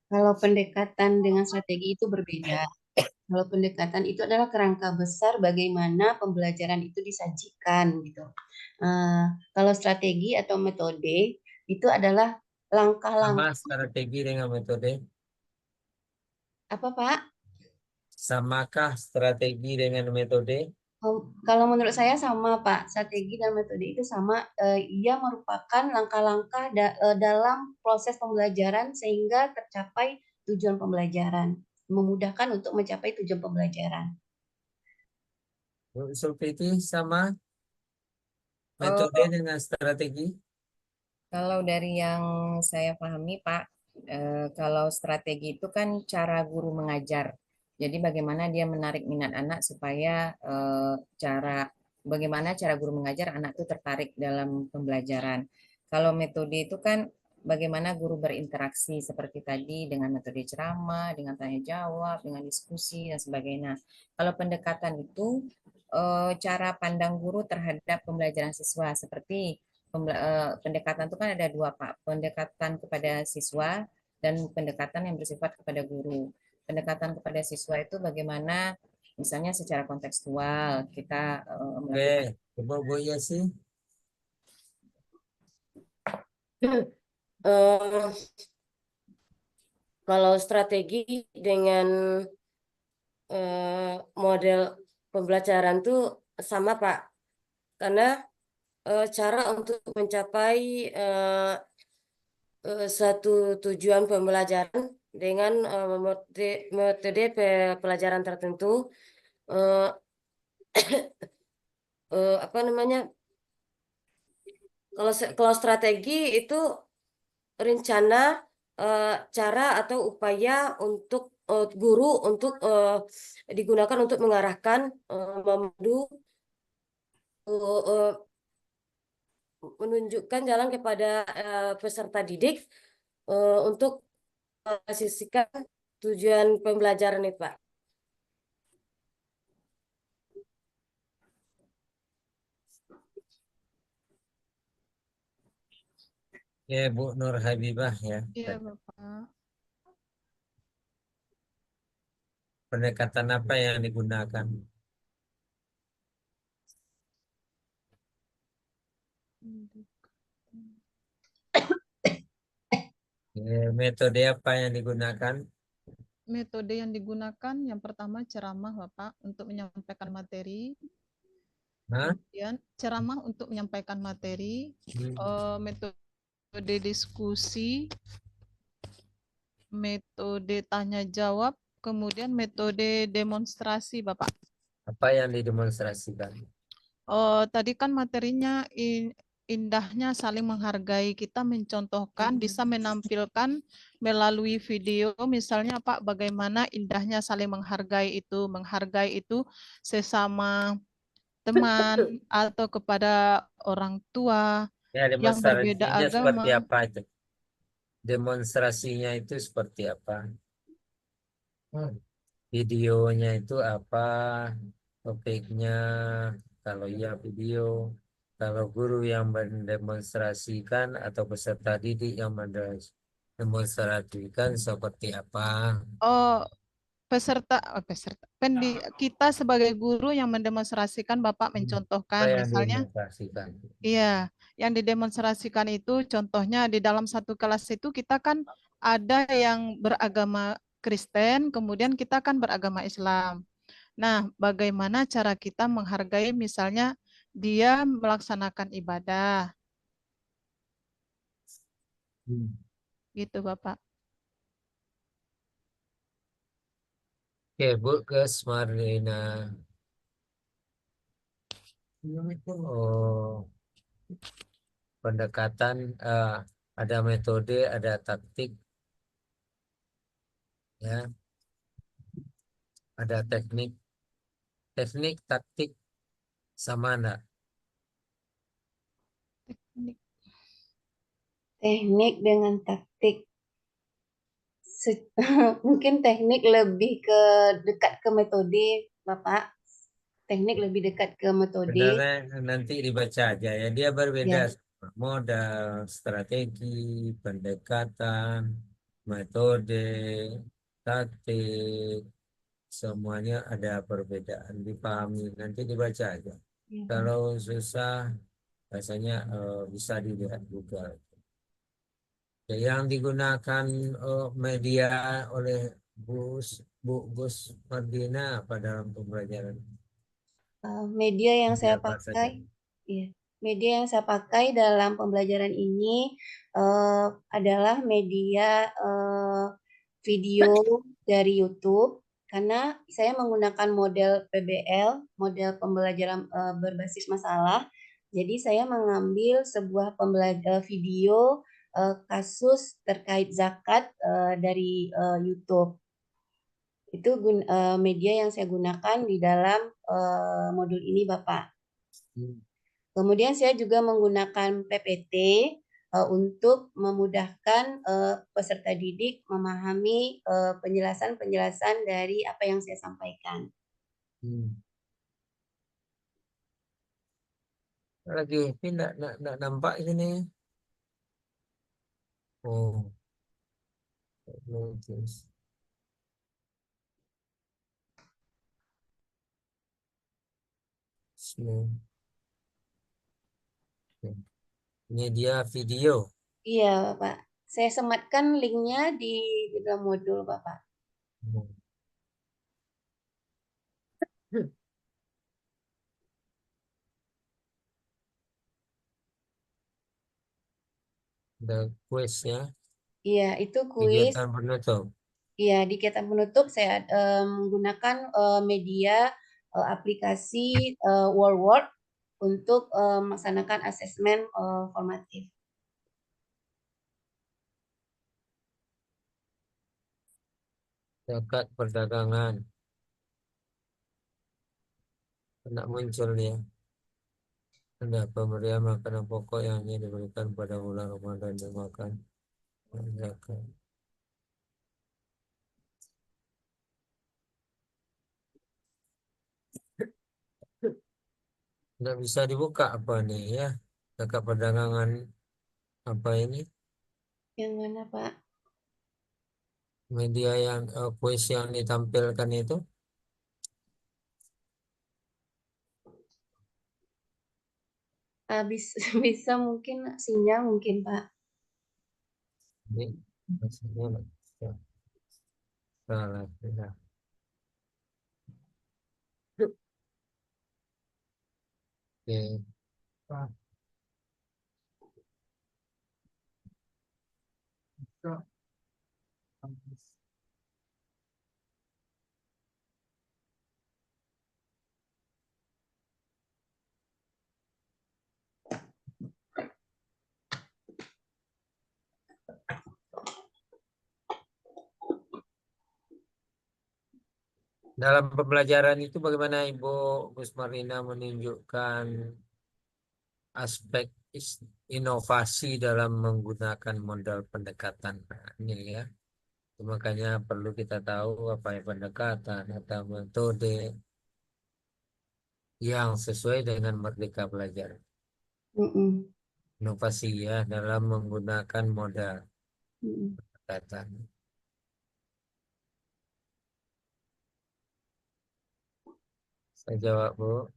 Speaker 6: Kalau pendekatan dengan strategi itu berbeda. Kalau pendekatan itu adalah kerangka besar bagaimana pembelajaran itu disajikan gitu. Kalau strategi atau metode itu adalah langkah-langkah
Speaker 2: sama strategi dengan metode?
Speaker 6: apa, Pak?
Speaker 2: Samakah strategi dengan metode?
Speaker 6: Kalau menurut saya sama, Pak. Strategi dan metode itu sama. Ia merupakan langkah-langkah dalam proses pembelajaran sehingga tercapai tujuan pembelajaran. Memudahkan untuk mencapai tujuan pembelajaran.
Speaker 2: Bu Sulfiti sama
Speaker 4: Oh,
Speaker 2: metode dengan strategi?
Speaker 4: kalau dari yang saya pahami, Pak, kalau strategi itu kan cara guru mengajar. Jadi bagaimana dia menarik minat anak supaya bagaimana cara guru mengajar anak itu tertarik dalam pembelajaran. Kalau metode itu kan bagaimana guru berinteraksi seperti tadi dengan metode ceramah, dengan tanya jawab, dengan diskusi dan sebagainya. Kalau pendekatan itu cara pandang guru terhadap pembelajaran siswa seperti pendekatan itu kan ada dua, Pak. Pendekatan kepada siswa dan pendekatan yang bersifat kepada guru. Pendekatan kepada siswa itu bagaimana misalnya secara kontekstual kita melakukan.
Speaker 2: Oke, coba Bu Yesi.
Speaker 5: Eh, Kalau strategi dengan model pembelajaran itu sama, Pak. Karena cara untuk mencapai satu tujuan pembelajaran dengan metode pelajaran tertentu, eh, apa namanya? Kalau strategi itu rencana, cara atau upaya untuk guru untuk digunakan untuk mengarahkan, memandu, menunjukkan jalan kepada peserta didik untuk sisihkan tujuan pembelajaran itu, Pak.
Speaker 2: Ya, Bu Nur Habibah ya.
Speaker 3: Iya, Bapak.
Speaker 2: Pendekatan apa yang digunakan? Ya, metode apa yang digunakan?
Speaker 3: Metode yang digunakan yang pertama ceramah, Bapak, untuk menyampaikan materi.
Speaker 2: Hah?
Speaker 3: Kemudian ceramah untuk menyampaikan materi, metode diskusi, metode tanya jawab, kemudian metode demonstrasi, Bapak.
Speaker 2: Apa yang didemonstrasikan?
Speaker 3: Tadi kan materinya indahnya saling menghargai. Kita mencontohkan, bisa menampilkan melalui video, misalnya Pak, bagaimana indahnya saling menghargai itu sesama teman atau kepada orang tua
Speaker 2: Ya,
Speaker 3: yang berbeda
Speaker 2: demonstrasinya seperti
Speaker 3: agama.
Speaker 2: apa itu? Demonstrasinya itu seperti apa? Videonya itu apa? Topiknya, kalau iya video. Kalau guru yang mendemonstrasikan atau peserta didik yang mendemonstrasikan seperti apa?
Speaker 3: Peserta kita sebagai guru yang mendemonstrasikan, Bapak
Speaker 2: Apa
Speaker 3: mencontohkan,
Speaker 2: yang
Speaker 3: misalnya
Speaker 2: didemonstrasikan?
Speaker 3: iya, yang didemonstrasikan itu contohnya di dalam satu kelas itu kita kan ada yang beragama Kristen, kemudian kita kan beragama Islam. Nah, bagaimana cara kita menghargai misalnya dia melaksanakan ibadah. Gitu, Bapak.
Speaker 2: Oke, Bu Kesmarlina. Oh, pendekatan ada metode, ada taktik, ya, ada teknik, taktik sama enggak?
Speaker 6: Teknik dengan taktik. Mungkin teknik lebih ke dekat ke metode, Bapak. Teknik lebih dekat ke metode.
Speaker 2: Sebenarnya nanti dibaca aja ya, dia berbeda
Speaker 6: Ya.
Speaker 2: modal, strategi, pendekatan, metode, taktik, semuanya ada perbedaan, dipahami, nanti dibaca aja.
Speaker 6: Ya, Pak.
Speaker 2: Kalau susah, biasanya bisa dilihat juga. Yang digunakan media oleh Bu Gus Mardina apa dalam pembelajaran?
Speaker 6: Media yang saya
Speaker 2: Apa saja?
Speaker 6: pakai, ya, media yang saya pakai dalam pembelajaran ini adalah media video dari YouTube, karena saya menggunakan model PBL, model pembelajaran berbasis masalah. Jadi saya mengambil sebuah video kasus terkait zakat dari YouTube. Itu media yang saya gunakan di dalam modul ini, Bapak. Kemudian saya juga menggunakan PPT untuk memudahkan peserta didik memahami penjelasan-penjelasan dari apa yang saya sampaikan.
Speaker 2: Lagi pindah, nak nampak ini. Oh, notice. Ini dia video.
Speaker 6: Iya, Bapak. Saya sematkan linknya di dalam modul, Bapak.
Speaker 2: Ada quiz ya.
Speaker 6: Iya, itu kuis.
Speaker 2: Kegiatan penutup.
Speaker 6: Iya, di kegiatan penutup saya menggunakan media aplikasi Word untuk melaksanakan asesmen formatif.
Speaker 2: Zakat perdagangan. Kena muncul ya. Ada pemberian makanan pokok yang hanya diberikan pada bulan Ramadan dan makan zakat. Nggak bisa dibuka apa nih ya? Zakat perdagangan apa ini?
Speaker 6: Yang mana, Pak?
Speaker 2: Media yang kuis yang ditampilkan itu?
Speaker 6: Bisa mungkin sinyal mungkin, Pak.
Speaker 2: Ini maksudnya salah. Ya. Oke. Dalam pembelajaran itu bagaimana Ibu Gus Marina menunjukkan aspek inovasi dalam menggunakan modal pendekatan ini ya. Makanya perlu kita tahu apa yang pendekatan atau metode yang sesuai dengan Merdeka Belajar. Inovasi ya dalam menggunakan modal pendekatan. Saya jawab, Bu.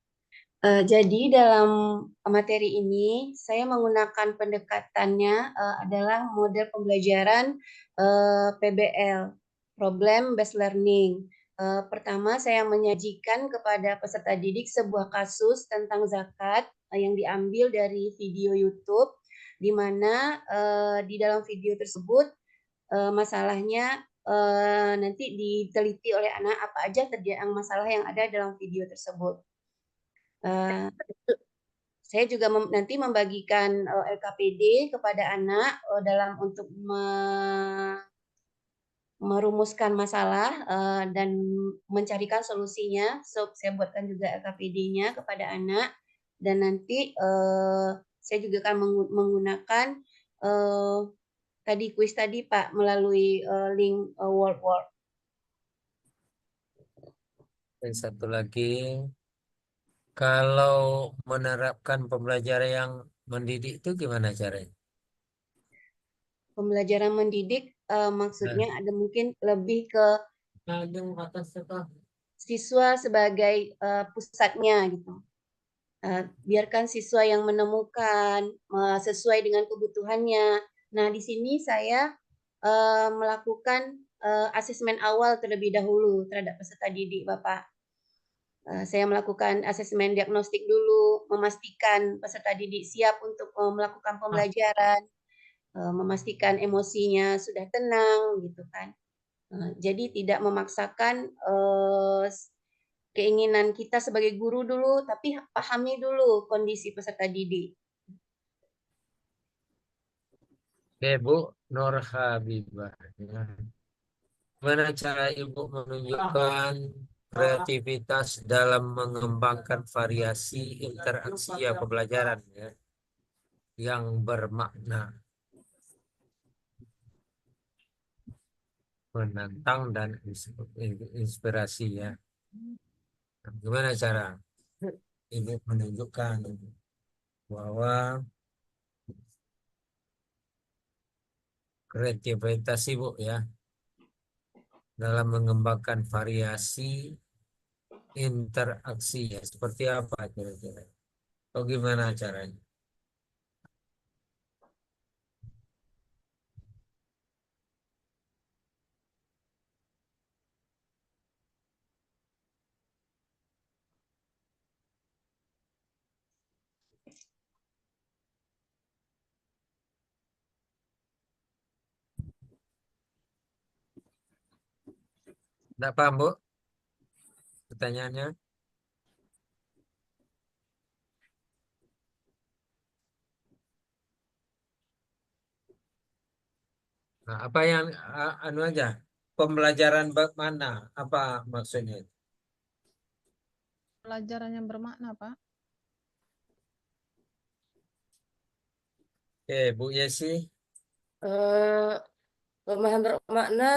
Speaker 6: Jadi dalam materi ini saya menggunakan pendekatannya adalah model pembelajaran PBL, Problem Based Learning. Pertama, saya menyajikan kepada peserta didik sebuah kasus tentang zakat yang diambil dari video YouTube, di mana di dalam video tersebut masalahnya nanti diteliti oleh anak apa aja terjadi masalah yang ada dalam video tersebut. Saya juga nanti membagikan LKPD kepada anak dalam untuk merumuskan masalah dan mencarikan solusinya. So, saya buatkan juga LKPD-nya kepada anak dan nanti saya juga akan menggunakan tadi kuis tadi Pak melalui link WordWord.
Speaker 2: Dan satu lagi, kalau menerapkan pembelajaran yang mendidik itu gimana caranya?
Speaker 6: Pembelajaran mendidik maksudnya ada mungkin lebih ke siswa sebagai pusatnya gitu. Biarkan siswa yang menemukan sesuai dengan kebutuhannya. Nah, di sini saya melakukan asesmen awal terlebih dahulu terhadap peserta didik, Bapak. Saya melakukan asesmen diagnostik dulu, memastikan peserta didik siap untuk melakukan pembelajaran, memastikan emosinya sudah tenang, gitu kan. Jadi tidak memaksakan keinginan kita sebagai guru dulu, tapi pahami dulu kondisi peserta didik.
Speaker 2: Oke, Bu Nur Habibah. Gimana cara Ibu menunjukkan kreativitas dalam mengembangkan variasi interaksi pembelajaran ya, yang bermakna, menantang dan inspirasi ya. Gimana cara Ibu menunjukkan bahwa kreativitas Ibu ya dalam mengembangkan variasi interaksi ya, seperti apa kira-kira? Atau gimana caranya? Tidak paham, Bu? Pertanyaannya? Nah, apa yang anu aja? Pembelajaran mana? Apa maksudnya?
Speaker 3: Pelajaran yang bermakna, Pak.
Speaker 2: Oke, Bu Yesi.
Speaker 5: Pemahaman bermakna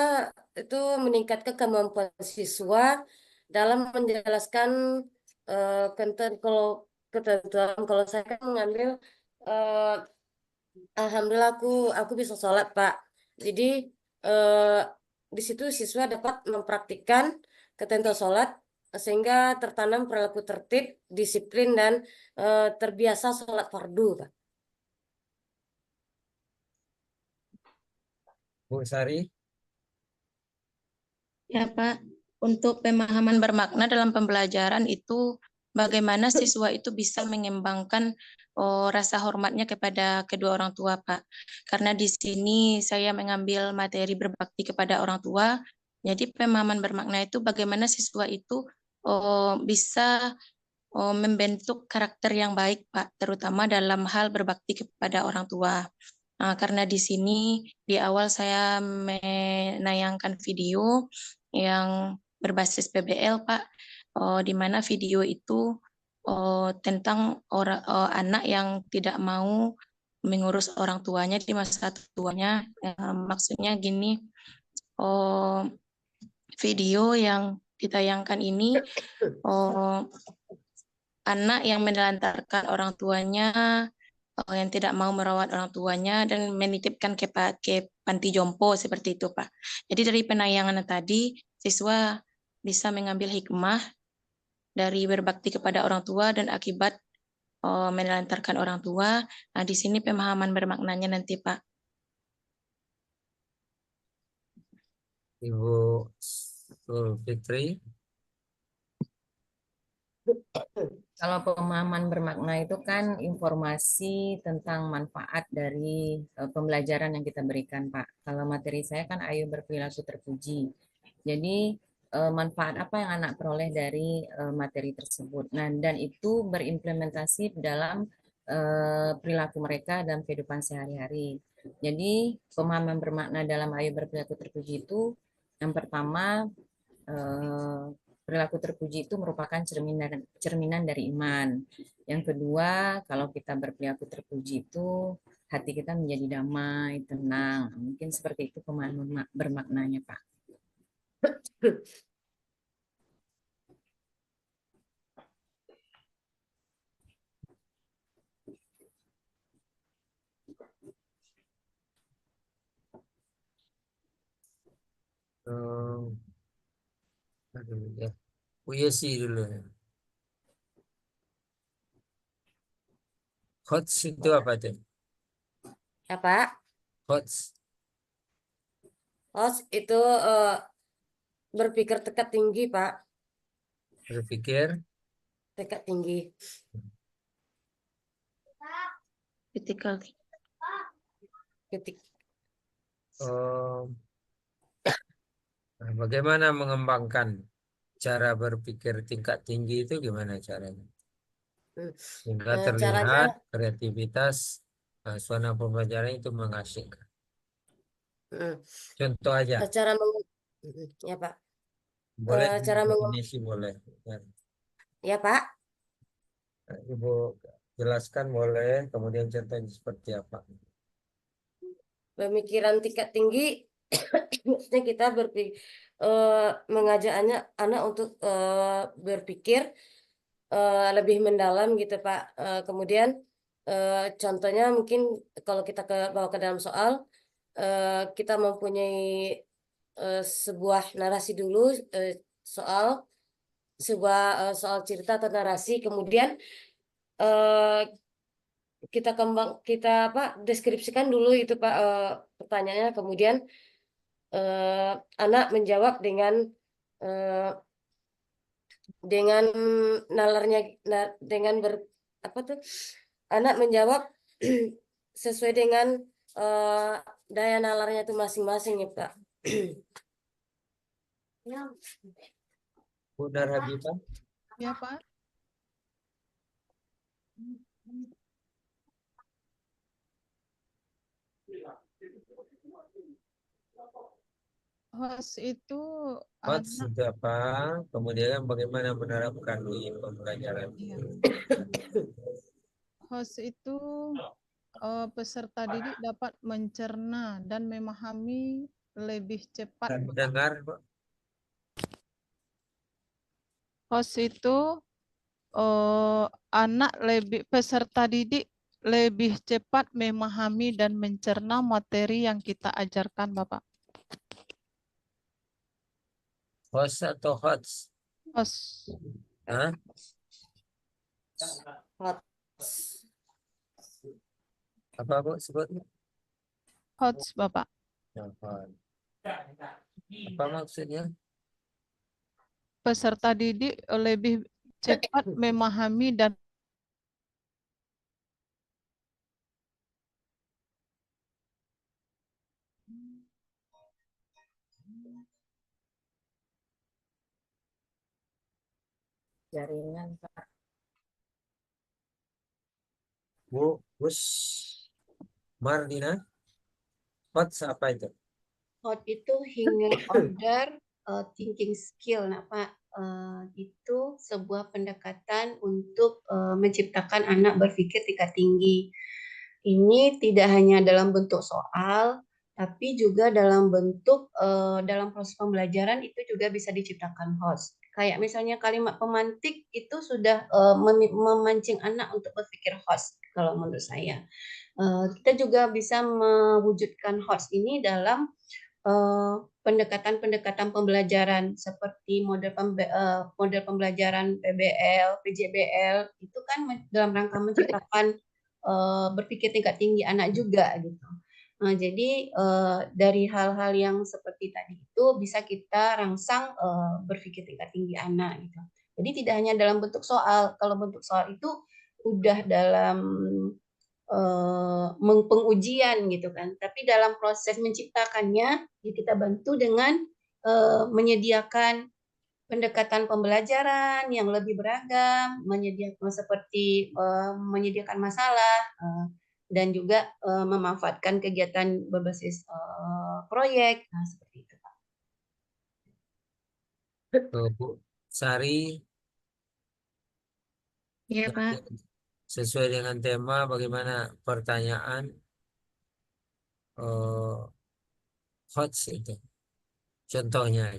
Speaker 5: itu meningkatkan kemampuan siswa dalam menjelaskan ketentuan. Kalau saya kan mengambil alhamdulillah aku bisa sholat, Pak. Jadi di situ siswa dapat mempraktikkan ketentuan sholat sehingga tertanam perilaku tertib, disiplin dan terbiasa sholat fardu, Pak.
Speaker 2: Bu Sari.
Speaker 1: Ya, Pak. Untuk pemahaman bermakna dalam pembelajaran itu bagaimana siswa itu bisa mengembangkan rasa hormatnya kepada kedua orang tua, Pak. Karena di sini saya mengambil materi berbakti kepada orang tua. Jadi pemahaman bermakna itu bagaimana siswa itu bisa membentuk karakter yang baik, Pak, terutama dalam hal berbakti kepada orang tua. Nah, karena di sini di awal saya menayangkan video yang berbasis PBL, Pak, di mana video itu tentang anak yang tidak mau mengurus orang tuanya di masa tuanya. Maksudnya gini, video yang ditayangkan ini anak yang menelantarkan orang tuanya, yang tidak mau merawat orang tuanya dan menitipkan ke panti jompo seperti itu, Pak. Jadi dari penayangan tadi, siswa bisa mengambil hikmah dari berbakti kepada orang tua dan akibat menelantarkan orang tua. Nah, di sini pemahaman bermaknanya nanti, Pak.
Speaker 2: Ibu Fitri.
Speaker 4: Kalau pemahaman bermakna itu kan informasi tentang manfaat dari pembelajaran yang kita berikan, Pak. Kalau materi saya kan ayo berperilaku terpuji. Jadi manfaat apa yang anak peroleh dari materi tersebut. Nah, dan itu berimplementasi dalam perilaku mereka dalam kehidupan sehari-hari. Jadi pemahaman bermakna dalam ayo berperilaku terpuji itu yang pertama perilaku terpuji itu merupakan cerminan dari iman. Yang kedua, kalau kita berperilaku terpuji itu hati kita menjadi damai, tenang. Mungkin seperti itu pemahaman bermaknanya, Pak.
Speaker 2: Aduh, ya. Uyesi dulu. Hots itu apa tuh?
Speaker 5: Ya, Pak.
Speaker 2: Hots.
Speaker 5: Host itu berpikir tingkat tinggi, Pak.
Speaker 2: Berpikir.
Speaker 5: Tingkat tinggi.
Speaker 1: Critical.
Speaker 5: Ketik.
Speaker 2: Bagaimana mengembangkan cara berpikir tingkat tinggi itu gimana caranya? Sehingga terlihat
Speaker 5: Caranya,
Speaker 2: kreativitas suasana pembelajaran itu mengasyikkan. Contoh aja.
Speaker 5: cara ya, Pak.
Speaker 2: Boleh
Speaker 5: Cara
Speaker 2: definisi boleh.
Speaker 5: Ya, Pak.
Speaker 2: Ibu jelaskan boleh, kemudian contohnya seperti apa?
Speaker 5: Pemikiran tingkat tinggi maksudnya kita mengajak anak untuk berpikir lebih mendalam gitu, Pak. Kemudian contohnya mungkin kalau kita bawa ke dalam soal, kita mempunyai sebuah narasi dulu, soal soal cerita atau narasi, kemudian kita deskripsikan dulu itu, Pak, pertanyaannya, kemudian anak menjawab dengan nalarnya, dengan anak menjawab sesuai dengan daya nalarnya itu masing-masing ya, Pak.
Speaker 2: Bu Darhabita?
Speaker 3: Ya, Pak. Host itu
Speaker 2: Hots
Speaker 3: anak.
Speaker 2: itu apa? Kemudian bagaimana menerapkan di pembelajaran?
Speaker 3: Iya. Host itu peserta didik dapat mencerna dan memahami lebih cepat.
Speaker 2: Mendengar, Pak.
Speaker 3: Host itu peserta didik lebih cepat memahami dan mencerna materi yang kita ajarkan, Bapak.
Speaker 2: Host atau hots?
Speaker 3: Host.
Speaker 2: Hah? Apa Bu sebutnya?
Speaker 3: Hots, Bapak.
Speaker 2: Apa maksudnya?
Speaker 3: Peserta didik lebih cepat memahami dan
Speaker 4: Jaringan, Pak.
Speaker 2: Bu Mardina, hots apa itu?
Speaker 6: Hot itu hingga order thinking skill, nah Pak. Itu sebuah pendekatan untuk menciptakan anak berpikir tingkat tinggi. Ini tidak hanya dalam bentuk soal, tapi juga dalam bentuk dalam proses pembelajaran itu juga bisa diciptakan host. Kayak misalnya kalimat pemantik itu sudah memancing anak untuk berpikir host kalau menurut saya. Kita juga bisa mewujudkan host ini dalam pendekatan-pendekatan pembelajaran seperti model pembelajaran PBL, PJBL itu kan dalam rangka menciptakan berpikir tingkat tinggi anak juga gitu. Jadi dari hal-hal yang seperti tadi itu bisa kita rangsang berpikir tingkat tinggi anak gitu. Jadi tidak hanya dalam bentuk soal. Kalau bentuk soal itu udah dalam pengujian gitu kan. Tapi dalam proses menciptakannya ya kita bantu dengan menyediakan pendekatan pembelajaran yang lebih beragam, menyediakan seperti menyediakan masalah dan juga memanfaatkan kegiatan berbasis proyek. Nah, seperti itu, Pak.
Speaker 2: Bu Sari,
Speaker 1: Iya, Pak.
Speaker 2: sesuai dengan tema bagaimana pertanyaan HOTS itu, contohnya.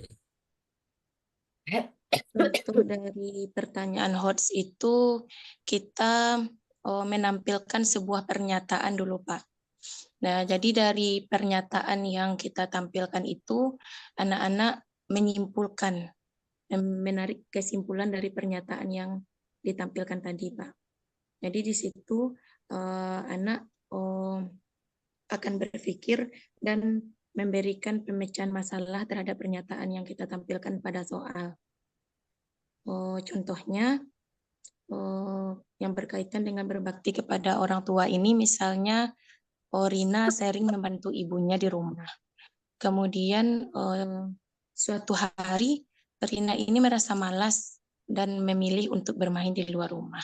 Speaker 1: Contoh dari pertanyaan HOTS itu kita menampilkan sebuah pernyataan dulu, Pak. Nah, jadi dari pernyataan yang kita tampilkan itu, anak-anak menyimpulkan, menarik kesimpulan dari pernyataan yang ditampilkan tadi, Pak. Jadi di situ anak akan berpikir dan memberikan pemecahan masalah terhadap pernyataan yang kita tampilkan pada soal. Contohnya, yang berkaitan dengan berbakti kepada orang tua ini, misalnya Rina sering membantu ibunya di rumah. Kemudian suatu hari Rina ini merasa malas dan memilih untuk bermain di luar rumah.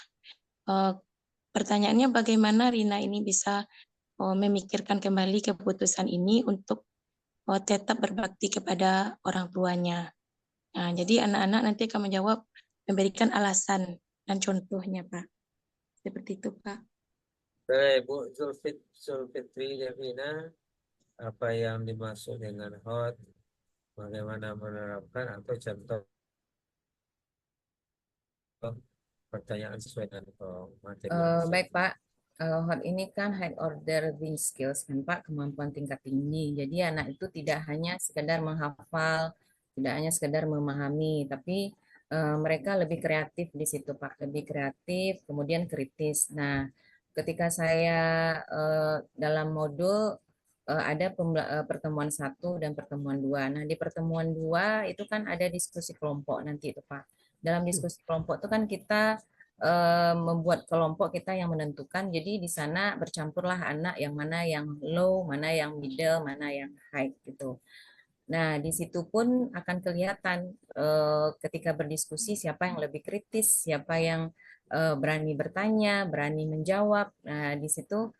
Speaker 1: Pertanyaannya bagaimana Rina ini bisa memikirkan kembali keputusan ini untuk tetap berbakti kepada orang tuanya. Nah, jadi anak-anak nanti akan menjawab, memberikan alasan dan contohnya, Pak. Seperti itu, Pak.
Speaker 2: Baik, Bu Zulfitri Devina, apa yang dimaksud dengan HOT, bagaimana menerapkan atau contoh pertanyaan sesuai dengan materi.
Speaker 4: Baik Pak, HOT ini kan high order reading skills kan Pak, kemampuan tingkat tinggi. Jadi anak itu tidak hanya sekedar menghafal, tidak hanya sekedar memahami, tapi mereka lebih kreatif di situ Pak, lebih kreatif, kemudian kritis. Nah, ketika saya dalam modul ada pertemuan 1 dan pertemuan 2. Nah, di pertemuan 2 itu kan ada diskusi kelompok nanti itu Pak. Dalam diskusi kelompok itu kan kita membuat kelompok kita yang menentukan. Jadi di sana bercampurlah anak yang mana yang low, mana yang middle, mana yang high gitu. Nah, di situ pun akan kelihatan ketika berdiskusi siapa yang lebih kritis, siapa yang berani bertanya, berani menjawab. Nah, di situ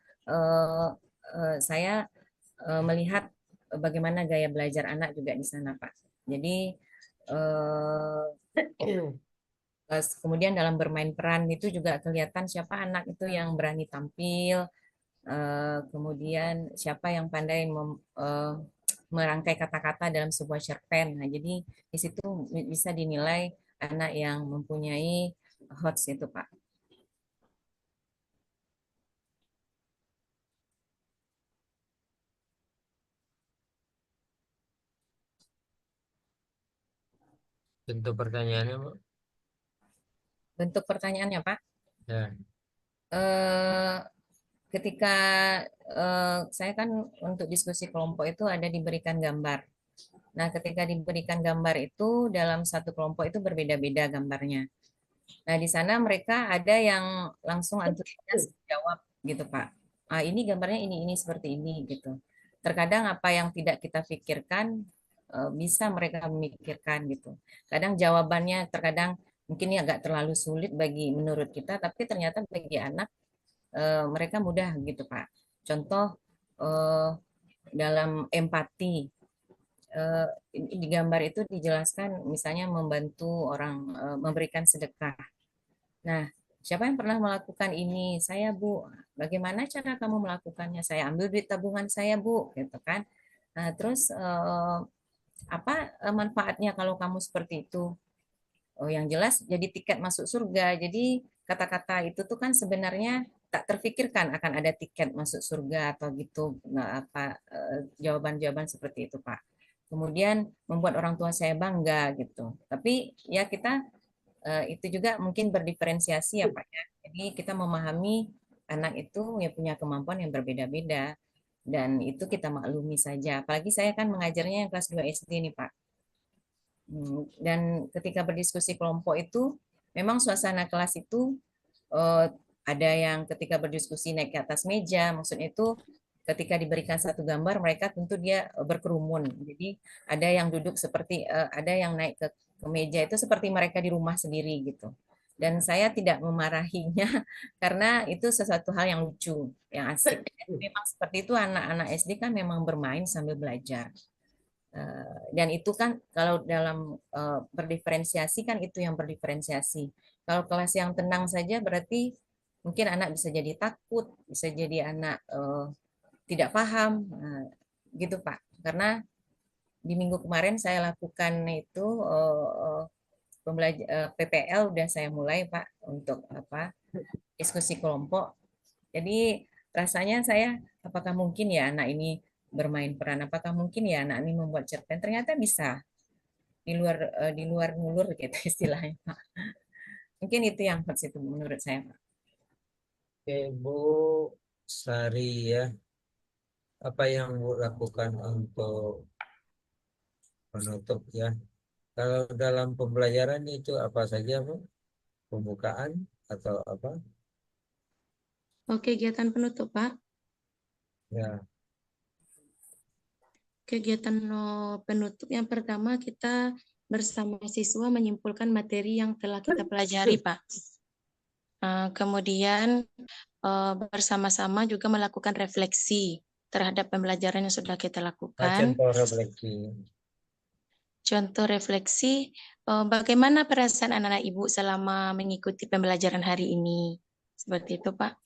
Speaker 4: saya melihat bagaimana gaya belajar anak juga di sana, Pak. Jadi kemudian dalam bermain peran itu juga kelihatan siapa anak itu yang berani tampil, kemudian siapa yang pandai merangkai kata-kata dalam sebuah cerpen. Nah, jadi di situ bisa dinilai anak yang mempunyai HOTS itu, Pak.
Speaker 2: Bentuk pertanyaannya, Bu?
Speaker 4: Bentuk pertanyaannya, Pak.
Speaker 2: Ya.
Speaker 4: Ketika saya kan untuk diskusi kelompok itu ada diberikan gambar. Nah, ketika diberikan gambar itu dalam satu kelompok itu berbeda-beda gambarnya. Nah, di sana mereka ada yang langsung antusias jawab gitu, Pak. Ah, ini gambarnya ini seperti ini gitu. Terkadang apa yang tidak kita pikirkan bisa mereka memikirkan gitu. Kadang jawabannya terkadang mungkin ya agak terlalu sulit bagi menurut kita, tapi ternyata bagi anak mereka mudah gitu, Pak. Contoh dalam empati di gambar itu dijelaskan misalnya membantu orang memberikan sedekah. Nah, siapa yang pernah melakukan ini? Saya, Bu. Bagaimana cara kamu melakukannya? Saya ambil duit tabungan saya, Bu, gitu kan. Nah, terus apa manfaatnya kalau kamu seperti itu? Oh, yang jelas jadi tiket masuk surga. Jadi kata-kata itu tuh kan sebenarnya tak terfikirkan akan ada tiket masuk surga atau gitu. Nah, apa jawaban-jawaban seperti itu, Pak. Kemudian membuat orang tua saya bangga gitu. Tapi ya kita itu juga mungkin berdiferensiasi ya Pak ya. Jadi kita memahami anak itu ya punya kemampuan yang berbeda-beda. Dan itu kita maklumi saja. Apalagi saya kan mengajarnya yang kelas 2 SD nih, Pak. Dan ketika berdiskusi kelompok itu, memang suasana kelas itu ada yang ketika berdiskusi naik ke atas meja, maksudnya itu ketika diberikan satu gambar, mereka tentu dia berkerumun. Jadi ada yang duduk seperti, ada yang naik ke meja itu seperti mereka di rumah sendiri gitu. Dan saya tidak memarahinya karena itu sesuatu hal yang lucu, yang asik. Memang seperti itu anak-anak SD kan memang bermain sambil belajar. Dan itu kan kalau dalam berdiferensiasi kan itu yang berdiferensiasi. Kalau kelas yang tenang saja berarti mungkin anak bisa jadi takut, bisa jadi anak tidak paham, gitu Pak. Karena di minggu kemarin saya lakukan itu PPL udah saya mulai Pak untuk diskusi kelompok. Jadi rasanya saya apakah mungkin ya anak ini bermain peran, apakah mungkin ya anak ini membuat cerpen, ternyata bisa di luar ngulur gitu istilahnya Pak. Mungkin itu yang positif menurut saya Pak.
Speaker 2: Oke, Bu Sari ya. Apa yang Bu lakukan untuk penutup ya? Kalau dalam pembelajaran itu apa saja Bu? Pembukaan atau apa?
Speaker 1: Kegiatan penutup, Pak.
Speaker 2: Ya,
Speaker 1: Kegiatan penutup yang pertama kita bersama siswa menyimpulkan materi yang telah kita pelajari, Pak. Kemudian bersama-sama juga melakukan refleksi terhadap pembelajaran yang sudah kita lakukan.
Speaker 2: contoh refleksi.
Speaker 1: Contoh refleksi, bagaimana perasaan anak-anak Ibu selama mengikuti pembelajaran hari ini? Seperti itu, Pak.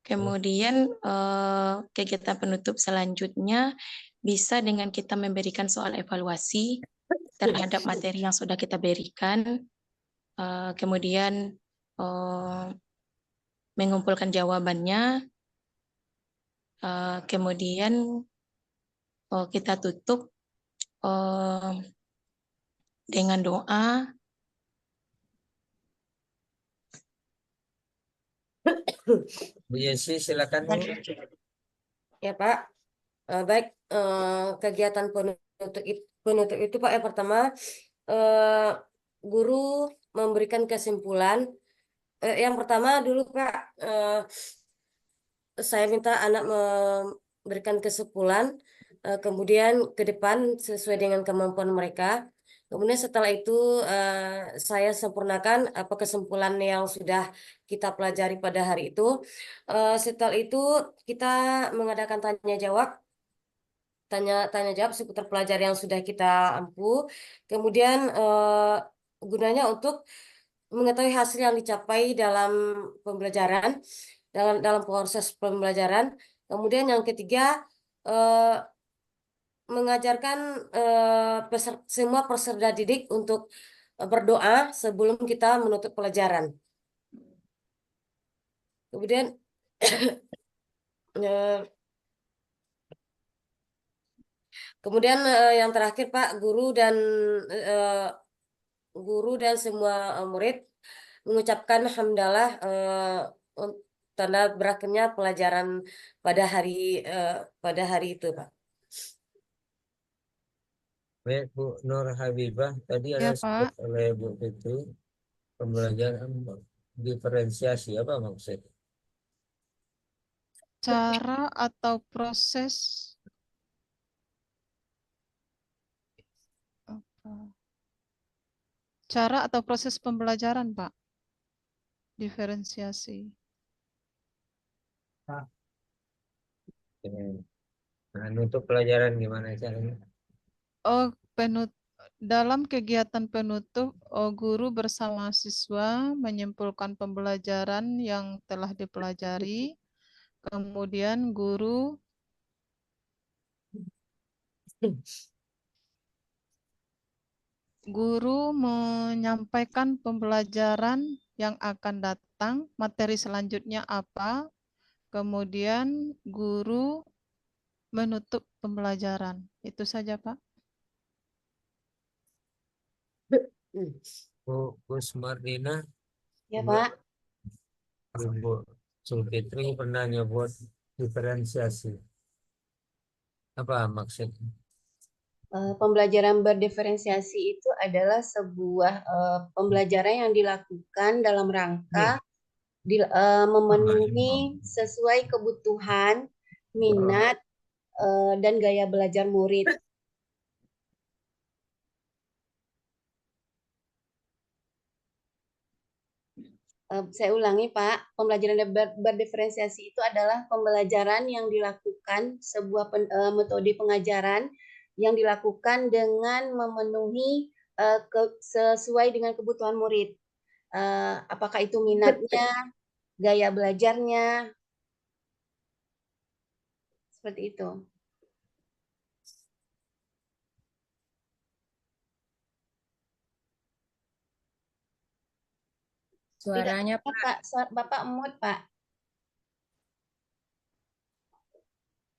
Speaker 1: Kemudian kegiatan penutup selanjutnya bisa dengan kita memberikan soal evaluasi terhadap materi yang sudah kita berikan, kemudian mengumpulkan jawabannya, kemudian kita tutup dengan doa.
Speaker 2: Bu Yesi silakan Bu.
Speaker 5: Ya Pak, baik kegiatan penutup itu Pak yang pertama guru memberikan kesimpulan. Yang pertama dulu Pak, saya minta anak memberikan kesimpulan, kemudian ke depan sesuai dengan kemampuan mereka. Kemudian setelah itu saya sempurnakan apa kesimpulan yang sudah kita pelajari pada hari itu. Setelah itu kita mengadakan tanya jawab seputar pelajaran yang sudah kita ampu. Kemudian gunanya untuk mengetahui hasil yang dicapai dalam pembelajaran, dalam proses pembelajaran. Kemudian yang ketiga mengajarkan semua peserta didik untuk berdoa sebelum kita menutup pelajaran. Kemudian kemudian yang terakhir Pak, guru dan semua murid mengucapkan hamdalah tanda berakhirnya pelajaran pada hari itu Pak.
Speaker 2: Baik Bu Nur Habibah, tadi ada
Speaker 3: Ya,
Speaker 2: sebut
Speaker 3: Pak.
Speaker 2: oleh Bu Fitri pembelajaran diferensiasi apa maksudnya?
Speaker 3: Cara atau proses pembelajaran, Pak. Diferensiasi.
Speaker 2: Nah, untuk pelajaran gimana caranya?
Speaker 3: Dalam kegiatan penutup, guru bersama siswa menyimpulkan pembelajaran yang telah dipelajari. Kemudian guru menyampaikan pembelajaran yang akan datang, materi selanjutnya apa. Kemudian guru menutup pembelajaran. Itu saja, Pak.
Speaker 2: Bu Kusmardina,
Speaker 6: Ya Pak.
Speaker 2: Bu Sulfitri pernah nyebut Diferensiasi. Apa maksudnya?
Speaker 6: Pembelajaran berdiferensiasi itu adalah sebuah pembelajaran yang dilakukan dalam rangka memenuhi sesuai kebutuhan, minat, dan gaya belajar murid. Saya ulangi, Pak. Pembelajaran berdiferensiasi itu adalah pembelajaran yang dilakukan sebuah metode pengajaran yang dilakukan dengan memenuhi sesuai dengan kebutuhan murid. Apakah itu minatnya, gaya belajarnya, seperti itu.
Speaker 4: Suaranya
Speaker 6: Pak, Bapak mute, Pak.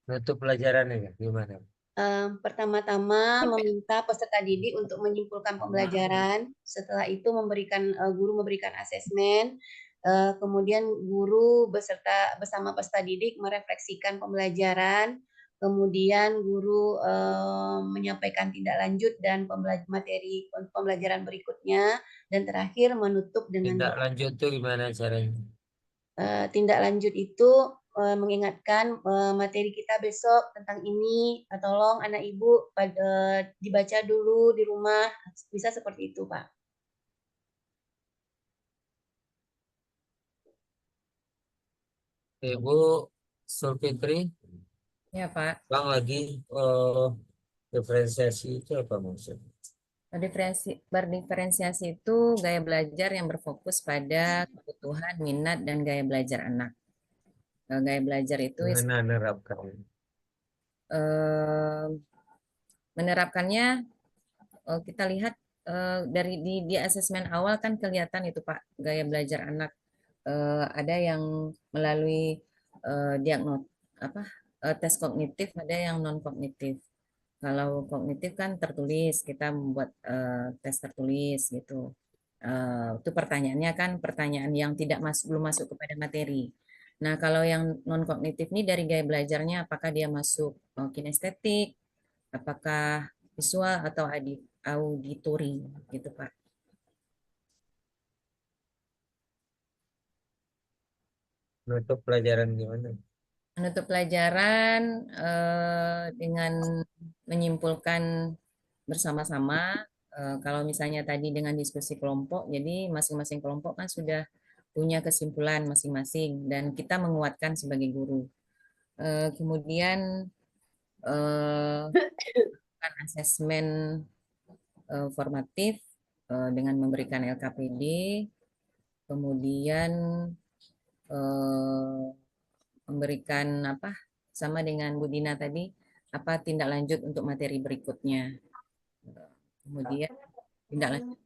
Speaker 2: Untuk pelajarannya ya, gimana?
Speaker 6: Pertama-tama meminta peserta didik untuk menyimpulkan pembelajaran. Setelah itu guru memberikan asesmen. Kemudian guru bersama peserta didik merefleksikan pembelajaran. Kemudian guru menyampaikan tindak lanjut dan materi pembelajaran berikutnya. Dan terakhir menutup dengan
Speaker 2: Tindak lanjut itu gimana caranya?
Speaker 6: Tindak lanjut itu mengingatkan materi kita besok tentang ini. Tolong anak ibu dibaca dulu di rumah. Bisa seperti itu, Pak.
Speaker 2: Ibu Sulfitri,
Speaker 4: ya, Pak.
Speaker 2: Bang lagi diferensiasi itu apa maksudnya?
Speaker 4: Berdiferensiasi itu gaya belajar yang berfokus pada kebutuhan, minat, dan gaya belajar anak. Gaya belajar itu
Speaker 2: Gimana menerapkan?
Speaker 4: Menerapkannya kita lihat dari di asesmen awal kan kelihatan itu, Pak, gaya belajar anak. Ada yang melalui tes kognitif, ada yang non kognitif. Kalau kognitif kan tertulis, kita membuat tes tertulis gitu. Itu pertanyaannya kan pertanyaan yang belum masuk kepada materi. Nah, kalau yang non kognitif ini dari gaya belajarnya, apakah dia masuk kinestetik, apakah visual atau auditori gitu, Pak.
Speaker 2: Untuk pelajaran gimana?
Speaker 4: Menutup pelajaran dengan menyimpulkan bersama-sama. Kalau misalnya tadi dengan diskusi kelompok, jadi masing-masing kelompok kan sudah punya kesimpulan masing-masing dan kita menguatkan sebagai guru. Kemudian asesmen formatif dengan memberikan LKPD, kemudian memberikan sama dengan Bu Dina tadi, apa tindak lanjut untuk materi berikutnya. Kemudian tindak lanjut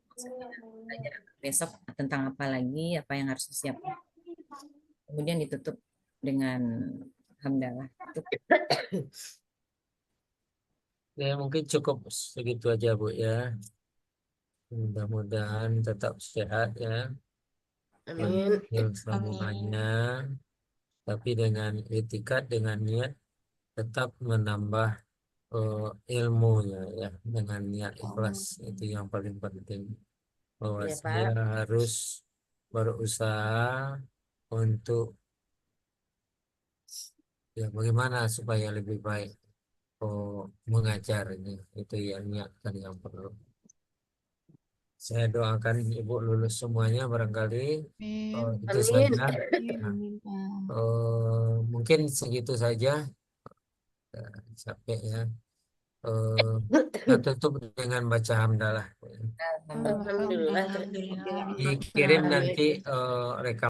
Speaker 4: belajar besok tentang apa lagi, apa yang harus disiapkan. Kemudian ditutup dengan hamdalah.
Speaker 2: Ya mungkin cukup segitu aja Bu ya. Mudah-mudahan tetap sehat ya. Sambungannya, tapi dengan etikat, dengan niat tetap menambah ilmunya ya, dengan niat ikhlas itu yang paling penting. Bahwa
Speaker 5: Ya,
Speaker 2: saya
Speaker 5: Pak.
Speaker 2: harus berusaha untuk ya bagaimana supaya lebih baik mengajarnya, itu yang niatkan yang perlu. Saya doakan Ibu lulus semuanya barangkali. Itu
Speaker 5: Amin.
Speaker 2: saja. Nah, mungkin segitu saja. Capek ya. Kita tutup dengan baca hamdalah.
Speaker 5: Alhamdulillah.
Speaker 1: Alhamdulillah.
Speaker 2: Dikirim nanti rekaman.